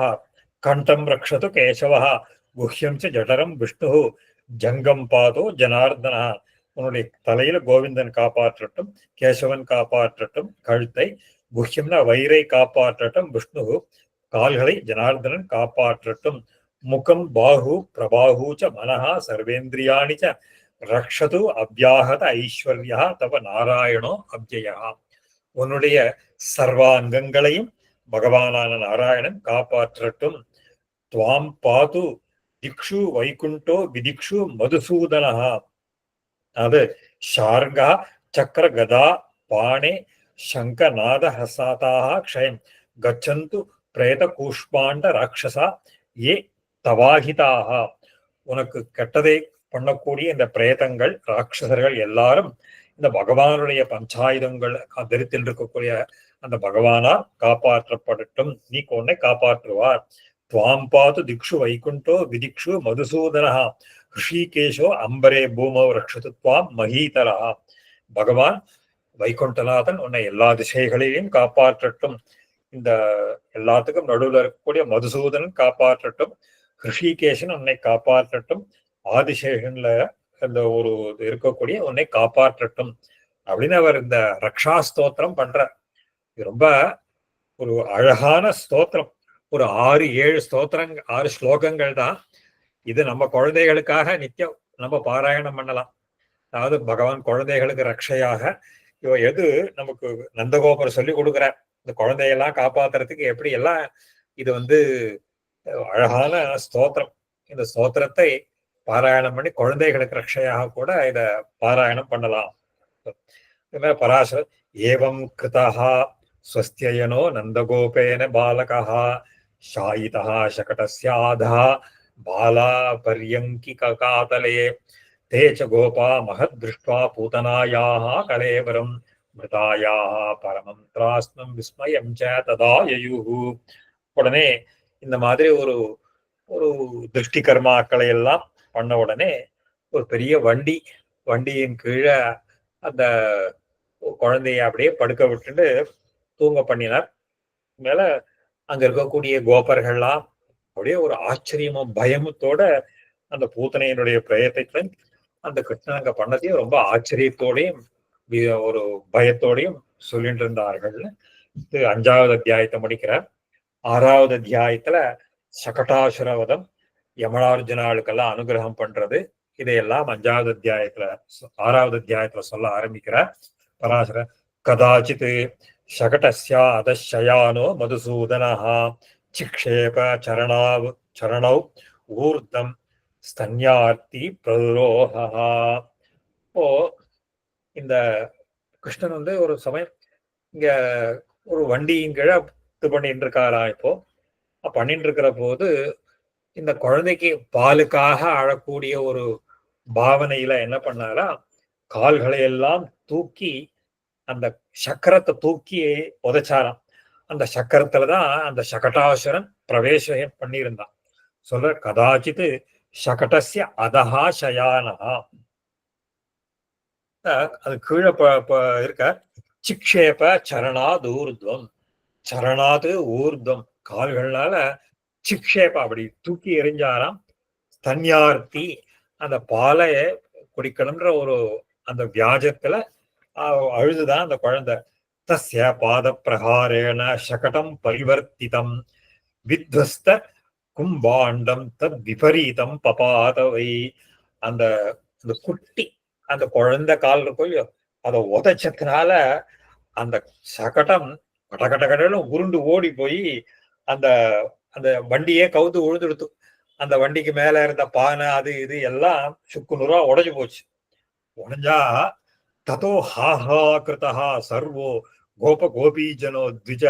கண்டம் ரக்ஷது கேசவஹா குஹ்யம் ச ஜடரம் விஷ்ணு ஜங்கம் பாதோ ஜனார்தனா. உன்னுடைய தலையில கோவிந்தன் காப்பாற்றட்டும், கேசவன் காப்பாற்றட்டும் கழுத்தை, குஹ்யம்னா வயிறை காப்பாற்றட்டும் விஷ்ணு, கால்களை ஜனார்தனன் காப்பாற்றட்டும். முகம் பாஹு பிரபாஹு ச மனஹா சர்வேந்திரியாணி ச ரக்ஷது அவ்யாஹத ஐஸ்வர்யா தவ நாராயணோ அவ்யயா. உன்னுடைய சர்வாங்கங்களையும் பகவானான நாராயணன் காப்பாற்றட்டும். துவாம் பாது திக்ஷு வைகுண்டோ விதிக்ஷு மதுசூதனஹா. அது ஷார்கா சக்கர கதா பாணே சங்கநாத ஹசாதாக க்ஷயம் கச்சந்து பிரேத கூஷ்மாண்ட ராட்சசா ஏ தவாஹிதாக. உனக்கு கெட்டதை பண்ணக்கூடிய இந்த பிரேதங்கள் ராட்சசர்கள் எல்லாரும் இந்த பகவானுடைய பஞ்சாயுதங்கள் தரித்தில் இருக்கக்கூடிய அந்த பகவானால் காப்பாற்றப்படட்டும், நீ உன்னை காப்பாற்றுவார். துவாம் பாது திக்ஷு வைகுண்டோ விதிக்ஷு மதுசூதனஹா ரிஷிகேஷோ அம்பரே பூமோ ரக்ஷது துவாம் மகீதரா. பகவான் வைகுண்டநாதன் உன்னை எல்லா திசைகளிலையும் காப்பாற்றட்டும், இந்த எல்லாத்துக்கும் நடுவில் இருக்கக்கூடிய மதுசூதனன் காப்பாற்றட்டும், ரிஷிகேஷன் உன்னை காப்பாற்றட்டும், ஆதிசேஷன்ல அந்த ஒரு இருக்கக்கூடிய உன்னை காப்பாற்றட்டும் அப்படின்னு அவர் இந்த ரக்ஷா ஸ்தோத்திரம் பண்ற. இது ரொம்ப ஒரு அழகான ஸ்தோத்திரம். ஒரு 6-7 ஸ்தோத்திரங்கள், 6 ஸ்லோகங்கள் தான். இது நம்ம குழந்தைகளுக்காக நித்தியம் நம்ம பாராயணம் பண்ணலாம். அதாவது பகவான் குழந்தைகளுக்கு ரக்ஷையாக இவ எது நமக்கு நந்தகோபர் சொல்லி கொடுக்குற இந்த குழந்தையெல்லாம் காப்பாத்துறதுக்கு எப்படி எல்லாம் இது அழகான ஸ்தோத்திரம். இந்த ஸ்தோத்திரத்தை பாராயணம் பண்ணி குழந்தைகளுக்கு ரக்ஷையாக கூட இத பாராயணம் பண்ணலாம். பராசர ஏவம் கிருதா ஸ்வஸ்தியனோ நந்தகோபேன பாலகா ஷாயிதா சகடஸ்யாதா பாலா பர்யங்கி காதலே தே ச கோபா மகத் திருஷ்ட்வா பூதனாயாः கலேவரம் மிருதாயாः பரமம் திராஸ்னம் விஸ்மயம் ச ததா யயுஹு. உடனே இந்த மாதிரி ஒரு ஒரு திருஷ்டி கர்மாக்களை எல்லாம் பண்ண உடனே ஒரு பெரிய வண்டியின் கீழே அந்த குழந்தைய அப்படியே படுக்க விட்டுட்டு தூங்க பண்ணினார். மேல அங்க இருக்கக்கூடிய கோபர்கள்லாம் அப்படியே ஒரு ஆச்சரியமும் பயமத்தோட அந்த பூத்தனையினுடைய பிரயத்தை அந்த கிருஷ்ணன் அங்க பண்ணதையும் ரொம்ப ஆச்சரியத்தோடையும் ஒரு பயத்தோடையும் சொல்லிட்டு இருந்தார்கள். இது 5வது அத்தியாயத்தை முடிக்கிறார். 6வது அத்தியாயத்துல சகடாசுரவதம், யமனார்ஜுனாளுக்கெல்லாம் அனுகிரகம் பண்றது, இதையெல்லாம் 6வது அத்தியாயத்துல சொல்ல ஆரம்பிக்கிறார் பராசர. கதாச்சித் சகடஸ்ய அதசயானோ மதுசூதனஹ சிக்ஷேப சரணௌ ஊர்தம் ஸ்தன்யார்த்தி பிரரோஹா. இப்போ இந்த கிருஷ்ணன் வந்து ஒரு சமயம் இங்க ஒரு வண்டியின் கீழே இது பண்ணிட்டு இருக்காரா. இப்போ பண்ணிட்டு இருக்கிற போது இந்த குழந்தைக்கு பாலுக்காக அழக்கூடிய ஒரு பாவனையில என்ன பண்ணாரா, கால்களை எல்லாம் தூக்கி அந்த சக்கரத்தை தூக்கி உதைச்சாராம். அந்த சக்கரத்துலதான் அந்த சகடாசுரன் பிரவேசம் பண்ணியிருந்தான். சொல்ற கதாச்சித் சகடஸ்ய அதஹா சயானஹா, அது கீழே இருக்க சிக்ஷேப சரணாத் ஊர்துவம், சரணாது ஊர்துவம், கால்கள்னால சிக்ஷேப அப்படி தூக்கி எறிஞ்சாராம். தன்யார்த்தி, அந்த பாலை குடிக்கணும்ன்ற ஒரு அந்த வியாஜத்துல அழுதுதான் அந்த குழந்தை. தஸ்ய பாத பிரகாரேண சகடம் பரிவர்த்திதம் வித்வஸ்த கும்பாண்டம் தத் விபரீதம் பபாதவை. அந்த குட்டி அந்த குழந்தை கால் இருக்கும், அதை உதைச்சதுனால அந்த சகடம் கடகடகடன்னு உருண்டு ஓடி போய் அந்த அந்த வண்டியே கவுத்து உழுதுடுத்து. அந்த வண்டிக்கு மேல இருந்த பானை அது இது எல்லாம் சுக்குநூறா உடைஞ்சு போச்சு. உடைஞ்சா ததோ ஹாஹா கிருதா சர்வோ கோப கோபீஜனோ த்விஜ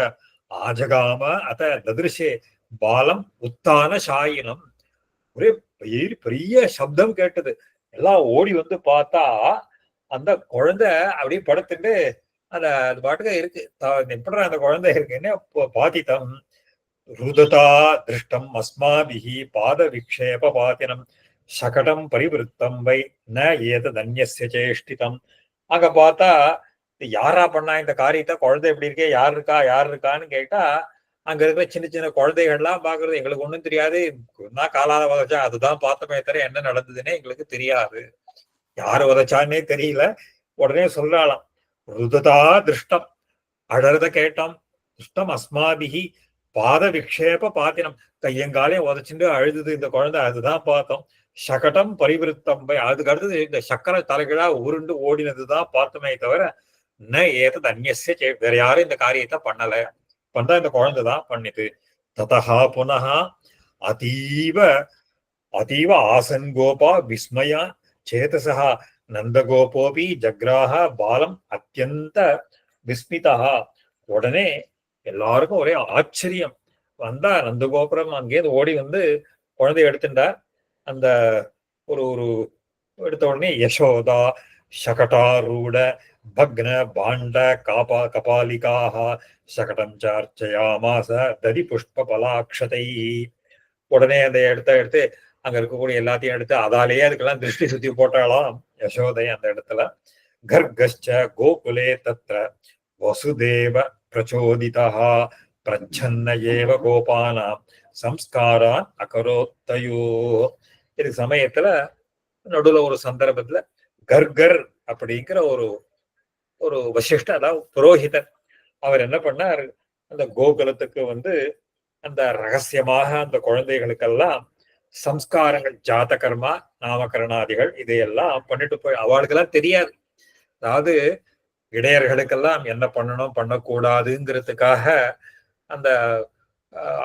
ஆஜகாம அத ததிருஷே பாலம் உத்தான சாயினம். ஒரே பெரிய சப்தம் கேட்டது. எல்லாம் ஓடி வந்து பார்த்தா அந்த குழந்தை அப்படியே படுத்துட்டு அது பாட்டுக்க இருக்கு. எப்படா அந்த குழந்தை இருக்குன்னு பாதித்தம் ருததா திருஷ்டம் அஸ்மாபிஹி பாத விக்ஷேப பாத்தினம் சகடம் பரிவிருத்தம் வை ந ஏததன்யஸ்ய சேஷ்டிதம். அங்க பார்த்தா யாரா பண்ணா இந்த காரியத்தை, குழந்தை எப்படி இருக்கே, யார் இருக்கான்னு கேட்டா அங்க இருக்கிற சின்ன சின்ன குழந்தைகள்லாம் பாக்குறது. எங்களுக்கு ஒண்ணும் தெரியாது, நான் காலால உதச்சா அதுதான் பார்த்தோமே தவிர என்ன நடந்ததுன்னே எங்களுக்கு தெரியாது, யாரு உதச்சான்னே தெரியல. உடனே சொல்றாளாம், ருததா திருஷ்டம், அழறத கேட்டோம், திருஷ்டம் அஸ்மாபிஹி பாத விக்ஷேப பாத்தினம், கையங்காலையும் உதச்சுட்டு அழுதுது இந்த குழந்தை, அதுதான் பார்த்தோம். சகடம் பரிவிருத்தம் பை, அதுக்கு அடுத்தது இந்த சக்கர தலைகீழா உருண்டு ஓடினதுதான் பார்த்தோமே தவிர ந ஏதது அந்நிய, வேற யாரும் இந்த காரியத்தை பண்ணல, பண்ணா இந்த குழந்தைதான் பண்ணிது. ததா புனः அதீவ அதீவ ஆசன் கோபா விஸ்மயா சேதசா நந்தகோபோபி ஜக்ராஹ பாலம் அத்தியந்த விஸ்மிதா. உடனே எல்லாருக்கும் ஒரே ஆச்சரியம். வந்தா நந்தகோபுரம் அங்கேயிருந்து ஓடி வந்து குழந்தைய எடுத்துட்டார். அந்த ஒரு ஒரு எடுத்த உடனே யசோதா சகடாரூட பக்ன பாண்ட கபாலிகாக சகடம் சார்ச்சயாமாச ததி புஷ்ப பலாட்சதை. உடனே அந்த எடுத்து அங்க இருக்கக்கூடிய எல்லாத்தையும் எடுத்து அதாலேயே அதுக்கெல்லாம் திருஷ்டி சுத்தி போட்டாலாம் யசோதை அந்த இடத்துல. கர்கஷ்ச கோகுலே தத்ர வசுதேவ பிரச்சோதிதா பிரச்சன்ன ஏவ கோபானாம் சம்ஸ்காரான் அகரோத்தயோ. இது சமயத்துல நடுவுல ஒரு சந்தர்ப்பத்துல கர்கர் அப்படிங்கிற ஒரு ஒரு வசிஷ்ட, அதாவது புரோஹிதர், அவர் என்ன பண்ணார், அந்த கோகுலத்துக்கு வந்து அந்த ரகசியமாக அந்த குழந்தைகளுக்கெல்லாம் சம்ஸ்காரங்கள், ஜாத கர்மா, நாமகரணாதிகள் இதையெல்லாம் பண்ணிட்டு போய் அவளுக்கெல்லாம் தெரியாது. அதாவது இடையர்களுக்கெல்லாம் என்ன பண்ணணும் பண்ணக்கூடாதுங்கிறதுக்காக அந்த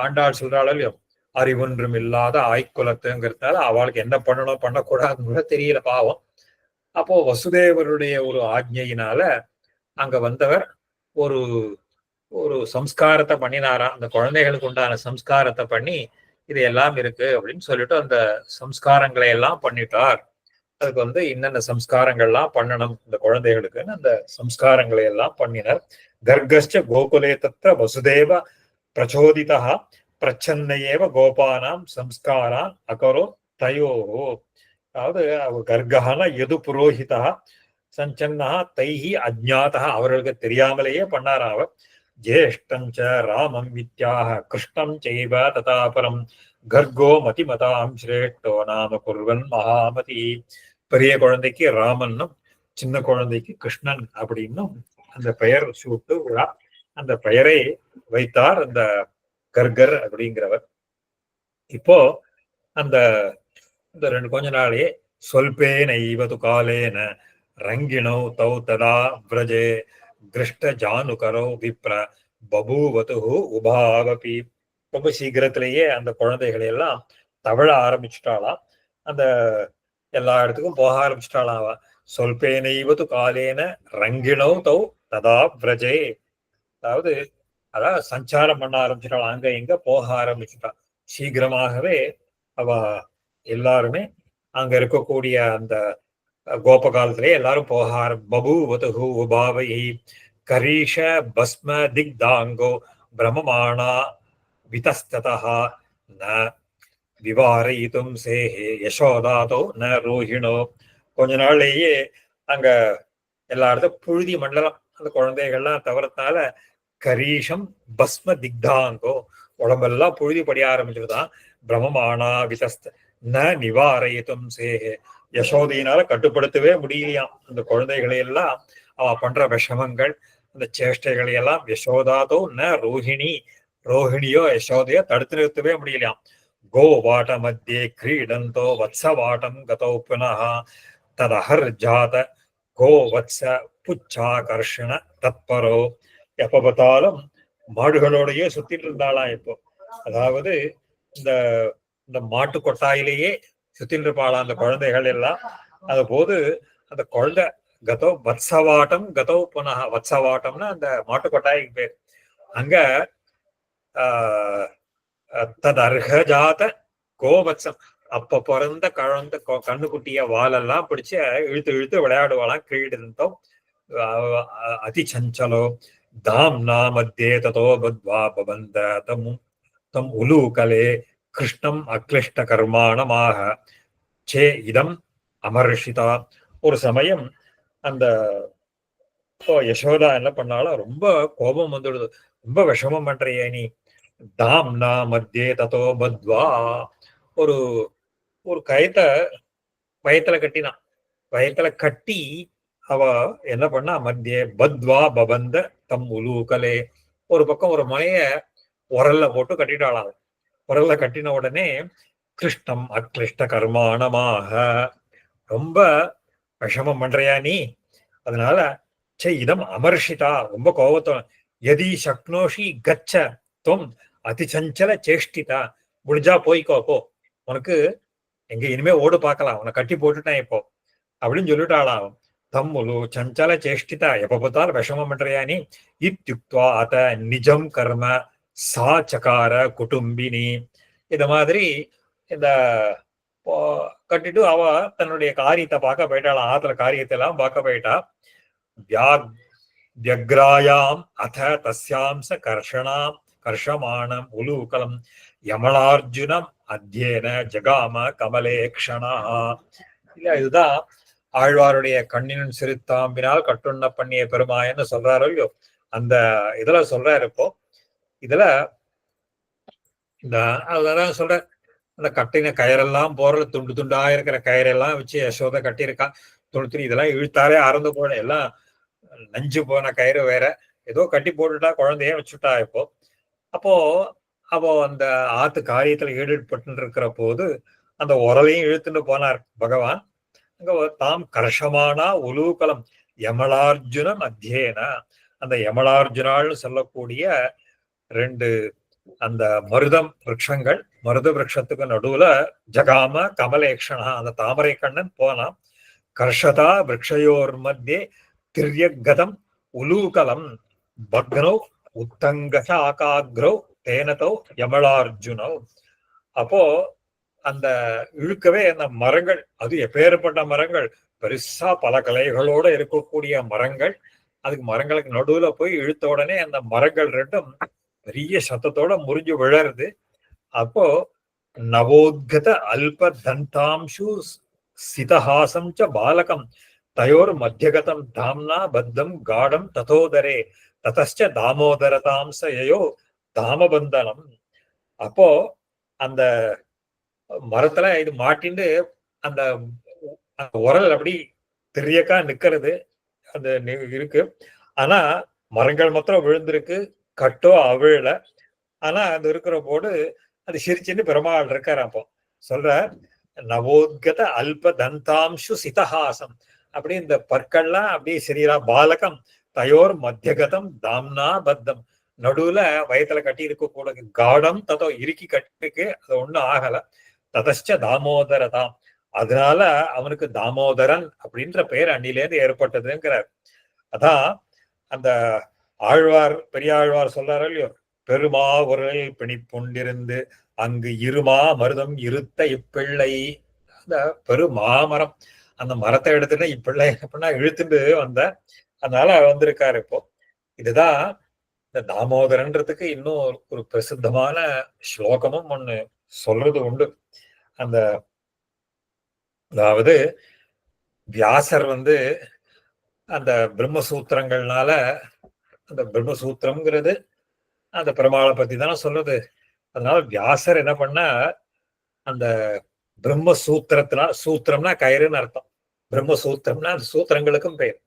ஆண்டாள் சொல்றாளோ அறிவொன்றும் இல்லாத ஆய்குலத்துங்கிறதுனால அவளுக்கு என்ன பண்ணணும் பண்ணக்கூடாதுன்னு தெரியல பாவம். அப்போ வசுதேவருடைய ஒரு ஆக்ஞையினால அங்க வந்தவர் ஒரு ஒரு சம்ஸ்காரத்தை பண்ணினாராம். அந்த குழந்தைகளுக்கு உண்டான சம்ஸ்காரத்தை பண்ணி இது எல்லாம் இருக்கு அப்படின்னு சொல்லிட்டு அந்த சம்ஸ்காரங்களை எல்லாம் பண்ணிட்டார். அதுக்கு வந்து இன்னென்ன சம்ஸ்காரங்கள்லாம் பண்ணணும் இந்த குழந்தைகளுக்குன்னு அந்த சம்ஸ்காரங்களை எல்லாம் பண்ணினார். கர்கஷ்ட கோகுலே தத்ர வசுதேவ பிரச்சோதிதா பிரச்சன்னையேவ கோபானாம் சம்ஸ்காரான் அகரோ தயோஹோ. அதாவது கர்கஹன எது புரோஹிதா சஞ்சன்னா தைஹி அஜ்ஞாதா, அவர்களுக்கு தெரியாமலேயே பண்ணாரா அவர். ஜேஷ்டஞ்ச ராமம் வித்யாக கிருஷ்ணம் செய்வ ததாபரம் கர்கோ மதிமதாம் சிரேஷ்டோ நாம குர்வன் மகாமதி. பெரிய குழந்தைக்கு ராமன்னும் சின்ன குழந்தைக்கு கிருஷ்ணன் அப்படின்னும் அந்த பெயர் சூட்டு விழா. அந்த பெயரை வைத்தார் அந்த கர்கர் அப்படிங்கிறவர். இப்போ அந்த இந்த கொஞ்ச நாளே சொல்பேன ஈவது காலேன ரங்கிணோ தௌ ததா விரஜே கிருஷ்ட ஜானுகரோ விப்ர பபூவது உபாவபி. ரொம்ப சீக்கிரத்திலேயே அந்த குழந்தைகளை எல்லாம் தவழ ஆரம்பிச்சுட்டாளாம். அந்த எல்லா இடத்துக்கும் போக ஆரம்பிச்சுட்டாளாம். சொல்பேனைவது காலேன ரங்கிணோ தௌ ததா விரஜே. அதாவது சஞ்சாரம் பண்ண ஆரம்பிச்சுட்டாள். அங்க இங்க போக ஆரம்பிச்சுட்டாள். சீக்கிரமாகவே அவ எல்லாருமே அங்க இருக்கக்கூடிய அந்த கோபகாலத்திலே எல்லாரும் போக பபூவது உபாவை கரீஷ பஸ்ம திக்தாங்கோ பிரமமானா விதஸ்ததா ந விவாரயிதும் சேஹே யசோதாதோ ந ரோஹிணோ. கொஞ்ச நாள்லேயே அங்க எல்லா இடத்துல புழுதி மண்டலம் அந்த குழந்தைகள்லாம் தவறத்தால கரீஷம் பஸ்ம திக்தாங்கோ, உடம்பெல்லாம் புழுதி படிய ஆரம்பிச்சிருதான். பிரமமானா விதஸ்த ந நிவாரயிதும் சேஹே, யசோதையினால கட்டுப்படுத்தவே முடியலையாம் அந்த குழந்தைகளை எல்லாம். அவ பண்ற விஷமங்கள் அந்த சேஷ்டைகளை எல்லாம் யசோதாதோ ந ரோஹிணி, ரோஹிணியோ யசோதையோ தடுத்து நிறுத்தவே முடியலையாம். கோவாட்ட மத்தியே கிரீடந்தோ வத்சவாட்டம் கதோ புனः ததஹர்ஜாத கோவத்ச புச்சாகர்ஷண தத்பரோ. எப்ப பார்த்தாலும் மாடுகளோடையே சுத்திட்டு இருந்தாளாம். இப்போ அதாவது இந்த இந்த மாட்டு கொட்டாயிலேயே சுத்திட்டு இருப்பாளாம் அந்த குழந்தைகள் எல்லாம். அது போது அந்த குழந்தை கதோ வத்சவாட்டம் கதோ புனः, வத்சவாட்டம்னா அந்த மாட்டு கொட்டாய்க்கு பேர். அங்க ஆஹ் ததர்ஹஜாத கோவத்சம், அப்ப பிறந்த குழந்தை கண்ணுக்குட்டிய வாலெல்லாம் பிடிச்சு இழுத்து இழுத்து விளையாடுவாளாம். கிரீடந்தம் அதிசஞ்சலோ தாம்னா மத்தியே ததோ பத்வா பபந்த தம் உலூகலே கிருஷ்ணம் அக்லிஷ்ட கர்மாணமாக சே இதம் அமர்ஷிதா. ஒரு சமயம் அந்த யசோதா என்ன பண்ணாலும் ரொம்ப கோபம் வந்துடுது. ரொம்ப விஷமம் பண்றியே நீ. தாம்னா மத்தியே ததோ பத்வா, ஒரு ஒரு கயத்தை வயத்துல கட்டினான். வயத்துல கட்டி அவ என்ன பண்ணா, மத்தியே பத்வா பபந்த தம் உலூகலே, ஒரு பக்கம் ஒரு முனைய உரல்ல போட்டு கட்டிட்டாளாம். உரல்ல கட்டின உடனே கிருஷ்ணம் அக்லிஷ்ட கர்மாணமாக, ரொம்ப விஷமம் பண்றியா நீ, அதனால சே இதம் அமர்ஷிதா, ரொம்ப கோபத்தோட, எதி சக்னோஷி கச்ச தொம் அதிசஞ்சல சேஷ்டிதா, முடிஞ்சா போய்க்கோ போ, உனக்கு எங்க இனிமே ஓடு பார்க்கலாம், உன்னை கட்டி போட்டுட்டேன் இப்போ அப்படின்னு சொல்லிட்டாளாம். தம்முலு சஞ்சல சேஷ்டிதா, எப்ப பார்த்தாலும் விஷமம் பண்றியா நீ. இத்யுக்த்வா அத நிஜம் கர்ம சா சகார குடும்பினி. இந்த மாதிரி இந்த கட்டிட்டு அவ தன்னுடைய காரியத்தை பார்க்க போயிட்டாளாம். ஆத்துல காரியத்தை எல்லாம் பார்க்க போயிட்டா. வியக்ராயாம் அத தஸ்யாம்ச கர்ஷணாம் கர்ஷமானம் உலூகலம் யமளார்ஜுனம் அத்தியேன ஜகாம கமலேக்ஷணா. இல்ல, இதுதான் ஆழ்வாருடைய கண்ணினும் சிறுத்தாம்பினால் கட்டுண்ண பண்ணிய பெருமாயன்னு சொல்றாரோ இல்லையோ, அந்த இதுல சொல்றாரு. இப்போ இதுல இந்த அதான் சொல்ற, அந்த கட்டின கயிறெல்லாம் போறது துண்டு துண்டா இருக்கிற கயிறெல்லாம் வச்சு யசோதை கட்டியிருக்கான். துணி இதெல்லாம் இழுத்தாரே அறந்து போன, எல்லாம் நஞ்சு போன கயிறு வேற, ஏதோ கட்டி போட்டுட்டா, குழந்தைய வச்சுட்டா. இப்போ அப்போ அவ அந்த ஆத்து காரியத்துல ஈடுபட்டு இருக்கிற போது அந்த உரலையும் இழுத்துட்டு போனார் பகவான். அங்க தாம் கர்ஷமானா உலூகலம் யமளார்ஜுனம் அத்தியேன, அந்த யமளார்ஜுனாள்னு சொல்லக்கூடிய ரெண்டு அந்த மருதம் விரக்ஷங்கள், மருத விரக்ஷத்துக்கு நடுவுல ஜகாம கமலேக்ஷணா, அந்த தாமரை கண்ணன் போனான். கர்ஷதா விரக்ஷயோர் மத்தியே திரியகதம் உலூகலம் பக்னோ உத்தங்கசாகாக்ரோ தேனதோ யமளார்ஜுனோ. அப்போ அந்த இழுக்கவே அந்த மரங்கள், அது எப்பேற்பட்ட மரங்கள், பெருசா பல கலைகளோட இருக்கக்கூடிய மரங்கள், அதுக்கு மரங்களுக்கு நடுவுல போய் இழுத்த உடனே அந்த மரங்கள் ரெண்டும் பெரிய சத்தத்தோட முறிஞ்சு விழருது. அப்போ நவோத்கத அல்ப தந்தாம்சு சிதஹாசம் ச பாலகம் தயோர் மத்தியகதம் தாம்னா பத்தம் காடம் ததோதரே ததச்ச தாமோதரதாம்ச யயோ தாமபந்தனம். அப்போ அந்த மரத்துல இது மாட்டிண்டு அந்த உரல் அப்படி திரியக்கா நிக்கிறது அந்த இருக்கு. ஆனா மரங்கள் மாத்திரம் விழுந்திருக்கு, கட்டோ அவிழல. ஆனா அது இருக்கிற போது அது சிரிச்சுன்னு பெருமாள் இருக்காரு. அப்போ சொல்ற நவோத்கத அல்ப தந்தாம்சு சிதஹாசம், அப்படி இந்த பற்கள்லாம் அப்படியே சரீரா பாலகம் தயோர் மத்தியகதம் தாம்னா பத்தம், நடுவுல வயத்துல கட்டி இருக்க கூட காடம் ததோ இறுக்கி கட்டிருக்கு, அது ஒண்ணும் ஆகல. ததச்ச தாமோதரதாம், அதனால அவனுக்கு தாமோதரன் அப்படின்ற பெயர் அன்னிலேருந்து ஏற்பட்டதுங்கிறார். அதான் அந்த ஆழ்வார் பெரியாழ்வார் சொல்றாரு இல்லையோ, பெருமா உரல் பிணிப்புண்டிருந்து அங்கு இருமா மருதம் இருத்த இப்பிள்ளை. அந்த பெருமாமரம், அந்த மரத்தை எடுத்துட்டு இப்பிள்ளை அப்படின்னா இழுத்துட்டு வந்த, அதனால வந்திருக்காரு இப்போ. இதுதான் இந்த தாமோதரன்றதுக்கு இன்னும் ஒரு பிரசித்தமான ஸ்லோகமும் ஒண்ணு சொல்றது உண்டு. அந்த அதாவது வியாசர் அந்த பிரம்மசூத்திரங்கள்னால, அந்த பிரம்மசூத்திரம்ங்கிறது அந்த பெருமாளை பத்தி தானே சொல்றது. அதனால வியாசர் என்ன பண்ணா, அந்த பிரம்மசூத்திரத்தினால, சூத்திரம்னா கயிறுன்னு அர்த்தம், பிரம்மசூத்திரம்னா அந்த சூத்திரங்களுக்கும் பெயர்.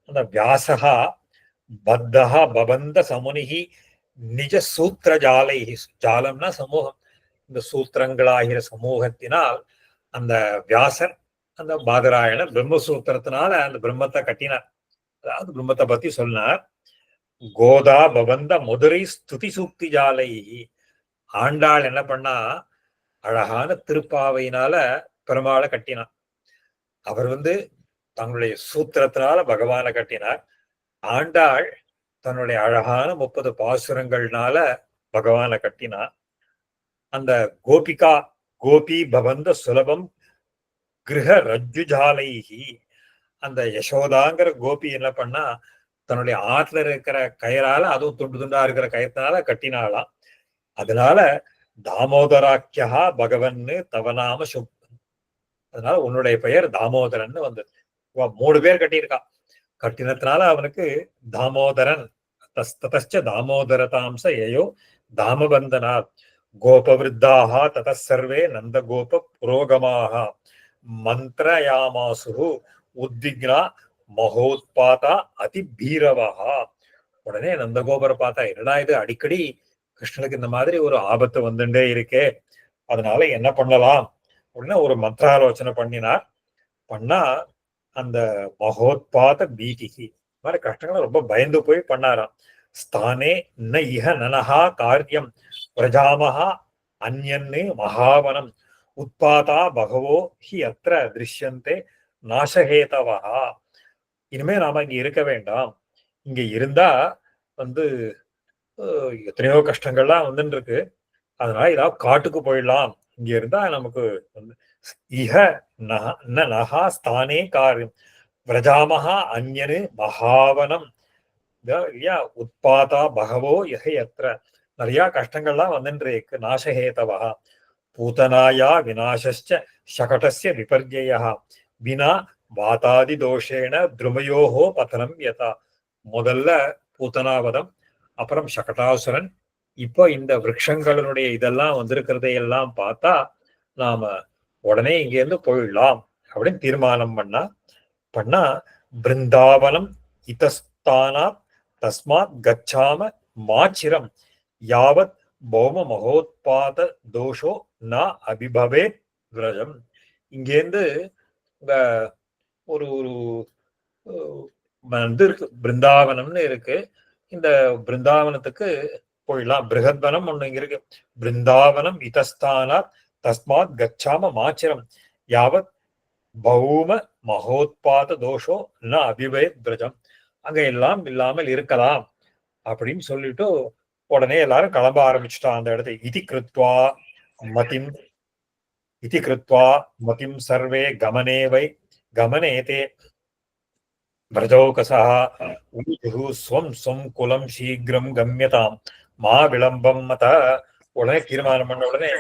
அந்த வியாசகா பத்தஹா பபந்த சமுனிகி நிஜ சூத்திர ஜாலை, ஜாலம்னா சமூகம், இந்த சூத்திரங்களாகிற சமூகத்தினால் அந்த வியாசர் அந்த பாதராயணர் பிரம்மசூத்திரத்தினால அந்த பிரம்மத்தை கட்டினார். அதாவது பிரம்மத்தை பத்தி சொன்னார். கோதா பவந்த மதுரை ஸ்துதி சூக்தி ஜாலை, ஆண்டாள் என்ன பண்ணா, அழகான திருப்பாவையினால பெருமாளை கட்டினார். அவர் தங்களுடைய சூத்திரத்தினால பகவானை கட்டினார். ஆண்டாள் தன்னுடைய அழகான 30 பாசுரங்கள்னால பகவானை கட்டினார். அந்த கோபிகா கோபி பவந்த சுலபம் கிரக ரஜ்ஜுஜாலைஹி, அந்த யசோதாங்கிற கோபி என்ன பண்ணா, தன்னுடைய ஆற்றுல இருக்கிற கயிறால, அதுவும் துண்டு துண்டா இருக்கிற கயத்தினால கட்டினாலாம். அதனால தாமோதராக்கியா பகவன்னு தவநாம சுப், அதனால உன்னுடைய பெயர் தாமோதரன் வந்தது. 3 பேர் கட்டியிருக்கா, கட்டினத்தினால அவனுக்கு தாமோதரன். ததச்ச தாமோதரதாம்ச யயோ தாமபந்தனா கோபவிருத்தாக தத சர்வே நந்த கோப புரோகமாக மந்திரயாமாசு உத்விக்னா மகோத்பாதா அதிபீரவஹா. உடனே நந்தகோபரை பார்த்தா, என்னடா இது அடிக்கடி கிருஷ்ணனுக்கு இந்த மாதிரி ஒரு ஆபத்து வந்துட்டே இருக்கே, அதனால என்ன பண்ணலாம் உடனே ஒரு மந்திராலோசனை பண்ணினார். பண்ணா அந்த மகோத்பாத பீதிகி, இந்த மாதிரி கஷ்டங்களை ரொம்ப பயந்து போய் பண்ணாராம். ஸ்தானே ந இஹ நனஹா காரியம் பிரஜாமஹா அந்யன்னு மகாவனம் உத்பாதா பகவோ ஹி அத்திர திருஷ்யந்தே நாசஹேதவஹா. இனிமே நாம இங்க இருக்க வேண்டாம், இங்க இருந்தா எத்தனையோ கஷ்டங்கள்லாம் வந்துட்டு இருக்கு, அதனால ஏதாவது காட்டுக்கு போயிடலாம், இங்க இருந்தா நமக்கு இஹ நஹா ஸ்தானே காரியம் பிரஜாமஹா அந்யனு மகாவனம் இல்லையா, உத்பாதா பகவோ யஹயத்ர, நிறைய கஷ்டங்கள்லாம் வந்துட்டு இருக்கு. நாசஹேதவா பூதனாயா விநாசஸ்ச சகடஸ்ய விபர்யயா வினா வாதாதி தோஷேன துருமயோஹோ பதனம் யதா. முதல்ல பூதனாவதம், அப்புறம் சகடாசுரன், இப்போ இந்த விரக்ஷங்களுடைய இதெல்லாம் வந்திருக்கிறதையெல்லாம் பார்த்தா நாம உடனே இங்க இருந்து போயிடலாம் அப்படின்னு தீர்மானம் பண்ணா பிருந்தாவனம் இதஸ்தானா தஸ்மாத் கச்சாம மாச்சிரம் யாவத் பௌம மகோத்பாத தோஷோ ந அபிபவே விரஜம். இங்கேருந்து இந்த ஒரு ஒரு இருக்கு, பிருந்தாவனம்னு இருக்கு, இந்த பிருந்தாவனத்துக்கு போயிடலாம். பிருகத்வனம் ஒண்ணு இங்க இருக்கு. பிருந்தாவனம் இதஸ்தானா தஸ்மாத் கச்சாம மாச்சிரம் யாவத் பௌம மகோத்பாத தோஷோ ந அபிபவே விரஜம், அங்க எல்லாம் இல்லாமல் இருக்கலாம் அப்படின்னு சொல்லிட்டு உடனே எல்லாரும் கிளம்ப ஆரம்பிச்சுட்டான் அந்த இடத்தை. இதி கிருத்வா மதிம் சர்வே கமனே வை கமனேதே பிரஜோகசா ஊஜுஹு ஸ்வம் ஸ்வம் குலம் சீக்கிரம் கம்யதாம் மா விளம்பம் மத. உடனே தீர்மானம் பண்ண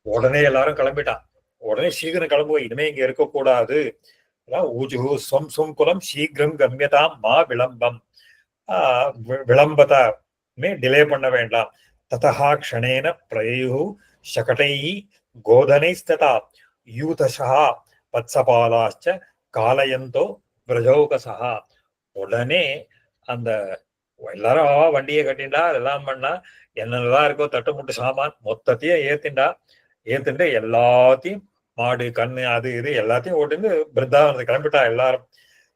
உடனே எல்லாரும் கிளம்பிட்டான். உடனே சீக்கிரம் கிளம்புவோம், இனிமே இங்க இருக்கக்கூடாது. ஊஜுஹு ஸ்வம் ஸ்வம் குலம் சீக்கிரம் கம்யதாம் மா விளம்பம், விளம்பதா டிலே பண்ண வேண்டாம். ததா க்ஷணேன பிரயு சகடை கோதனைஸ்ததா யூதசா வத்சபாலாச்ச காலயந்தோ பிரஜோகசா. உடனே அந்த எல்லாரும் வண்டியை கட்டிண்டா எல்லாம் பண்ணா, என்னென்னலாம் இருக்கோ தட்டுமுட்டு சாமான் மொத்தத்தையும் ஏத்துண்டு எல்லாத்தையும் மாடு கண்ணு அது இது எல்லாத்தையும் ஓட்டுந்து பிருந்தாவனத்துக்கு கிளம்பிட்டா எல்லாரும்.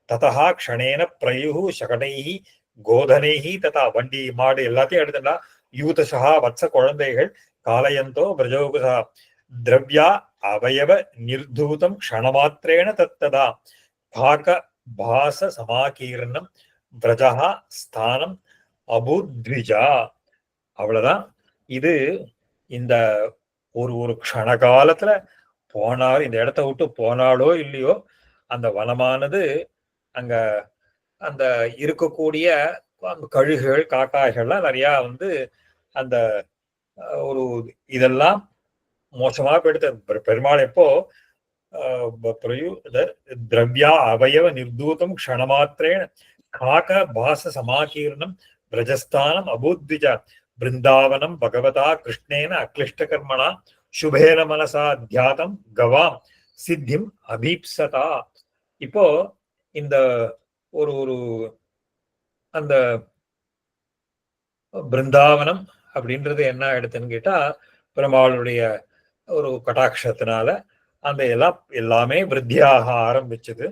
ததா க்ஷணேன பிரயு சகடைஹி கோதனைஹி ததா வண்டி மாடு எல்லாத்தையும் எடுத்துட்டா. யூதசா வத்ச குழந்தைகள் காலயந்தோ பிரஜோகசா திரவ்யா அவயவ நிர்தூதம் க்ஷணமாத்திரேன தத்ததா பாக பாச சமாகீர்ணம் பிரஜா ஸ்தானம் அபுத்விஜா. அவ்வளவுதான். இது இந்த ஒரு க்ஷண காலத்துல போனாலும், இந்த இடத்த விட்டு போனாலோ இல்லையோ, அந்த வனமானது அங்க அந்த இருக்கக்கூடிய கழுகுகள் காக்காய்கள்லாம் நிறைய அந்த ஒரு இதெல்லாம் மோசமா போயிடுது. பெருமாள் எப்போ திரவ்யா அவயவ நிர்தூதம் க்ஷணமாத்திரேன காக பாச சமாகீர்ணம் பிரஜஸ்தானம் அபூத்விஜா பிருந்தாவனம் பகவதா கிருஷ்ணேன அக்லிஷ்ட கர்மணா சுபேன மனசா தியாதம் கவாம் சித்திம் அபீப்சதா. இப்போ இந்த ஒரு ஒரு அந்த பிருந்தாவனம் அப்படின்றது என்ன ஆயிடுதுன்னு கேட்டா, பெருமாளுடைய ஒரு கட்டாட்சத்தினால அந்த எல்லாமே விருத்தியாக ஆரம்பிச்சது.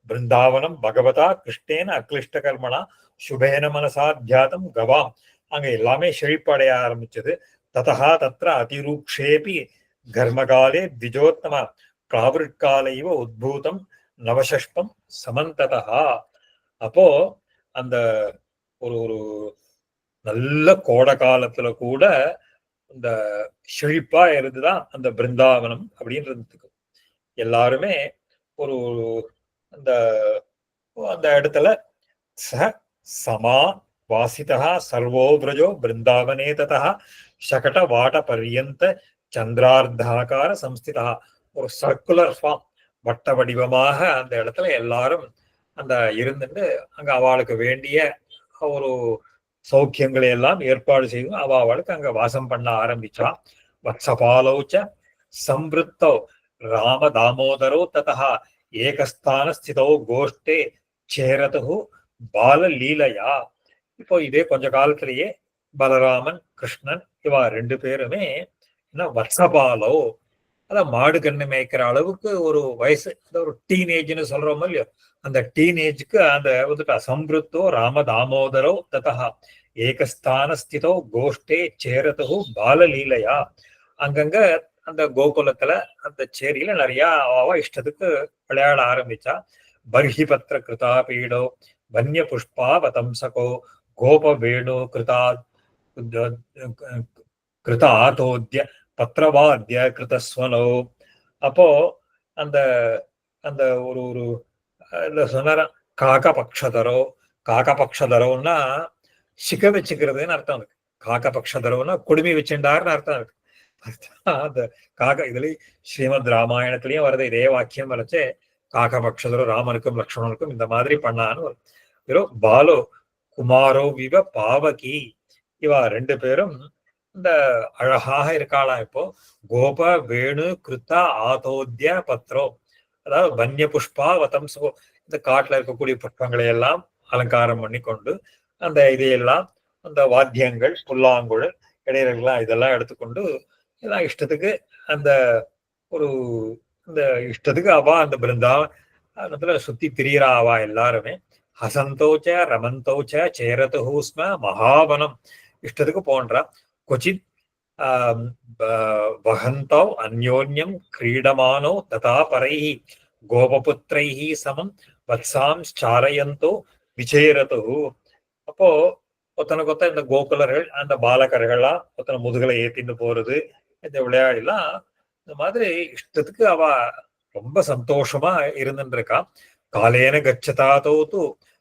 பிருந்தாவனம் பகவதா கிருஷ்ணேன அக்லிஷ்ட கர்மணா சுபேன மனசா தியாதம் கவாம். அங்க எல்லாமே செழிப்படைய ஆரம்பிச்சது. ததா தத்ர அதிரூக்ஷேபி கர்மகாலே திஜோத்தம பிராவிற்காலைவ உத்பூதம் நவசஷ்பம் சமந்ததா. அப்போ அந்த ஒரு ஒரு நல்ல கோடை காலத்துல கூட இந்த செழிப்பா இருந்துதான் அந்த பிருந்தாவனம் அப்படின்றதுக்கு எல்லாருமே ஒரு அந்த அந்த இடத்துல சமா வாசிதா சர்வோ பிரஜோ பிருந்தாவனே ததா சகட வாட பர்யந்த சந்திரார்த்தாகார சம்ஸ்திதா. ஒரு சர்க்குலர் ஃபார்ம், வட்ட வடிவமாக அந்த இடத்துல எல்லாரும் அந்த இருந்துட்டு அங்க அவளுக்கு வேண்டிய ஒரு சௌக்கியங்களை எல்லாம் ஏற்பாடு செய்து அவளுக்கு அங்க வாசம் பண்ண ஆரம்பிச்சா. வத்சபாலௌச்ச சம்வృத்தௌ ராம தாமோதரோ ததா ஏகஸ்தான ஸ்திதோ கோஷ்டே சேரது பால லீலையா. இப்போ இதே கொஞ்ச காலத்திலேயே பலராமன் கிருஷ்ணன் இவா ரெண்டு பேருமே என்ன வத்சபாலோ, அதான் மாடு கண்ணு மேய்க்கிற அளவுக்கு ஒரு வயசு, ஒரு டீனேஜ்னு சொல்றோமோ இல்லையோ, அந்த டீனேஜுக்கு அந்த வந்துட்டு சம்வృத்தோ ராம தாமோதரோ ததா ஏகஸ்தான ஸ்திதோ கோஷ்டே சேரது பாலலீலையா. அங்கங்க அந்த கோகுலத்துல அந்த சேரியில நிறைய அவ இஷ்டத்துக்கு விளையாட ஆரம்பிச்சா. பர்ஹி பத்திர கிருதா பீடோ வன்ய புஷ்பா வதம்சகோ கோப வேணு கிருதா கிருத ஆதோத்ய பத்திரவாத்திய கிருதஸ்வனோ. அப்போ அந்த அந்த ஒரு ஒரு சொன்னார காகபக்ஷதரோன்னா சிக்க வச்சுக்கிறதுன்னு அர்த்தம் இருக்கு. காகபக்ஷதரோன்னா குடுமி வச்சுட்டாருன்னு அர்த்தம் இருக்கு. அந்த இதுல ஸ்ரீமத் ராமாயணத்திலயும் வருது இதே வாக்கியம் வரைச்சே. காகபக்ஷதரோ ராமனுக்கும் லக்ஷ்மணனுக்கும் இந்த மாதிரி பண்ணான்னு வெறும் பாலோ குமாரோ விவ பாவகி இவா ரெண்டு பேரும் இந்த அழகாக இருக்காளாம். இப்போ கோப வேணு கிருத்தா ஆதோத்ய பத்ரோ, அதாவது வன்ய புஷ்பா வதம்சோ, இந்த காட்டுல இருக்கக்கூடிய புஷ்பங்களை எல்லாம் அலங்காரம் பண்ணி கொண்டு அந்த இதையெல்லாம் அந்த வாத்தியங்கள் புல்லாங்குழல் இடையர்கள்லாம் இதெல்லாம் எடுத்துக்கொண்டு எல்லாம் இஷ்டத்துக்கு அந்த ஒரு இந்த இஷ்டத்துக்கு அவா அந்த பிருந்தாவனத்துல சுத்தி திரியிறா. அவா எல்லாருமே ஹசந்தோச்ச ரமந்தோச்ச சேரதுஹூஸ்ம மகாவனம் இஷ்டத்துக்கு போன்றா. கொச்சித் வஹந்தௌ அந்யோன்யம் கிரீடமானோ ததா பரைஹி கோபபுத்திரைஹி சமம் வத்சாம் சாரயந்தோ விஜேரது. அப்போ ஒத்தனுக்கொத்த இந்த கோகுலர்கள் அந்த பாலகர்கள்லாம் ஒத்தனை முதுகலை ஏத்தின்னு போறது, இந்த விளையாடலாம் இந்த மாதிரி இஷ்டத்துக்கு அவ ரொம்ப சந்தோஷமா இருந்துட்டு இருக்கா. காலேன கச்சதாதோ து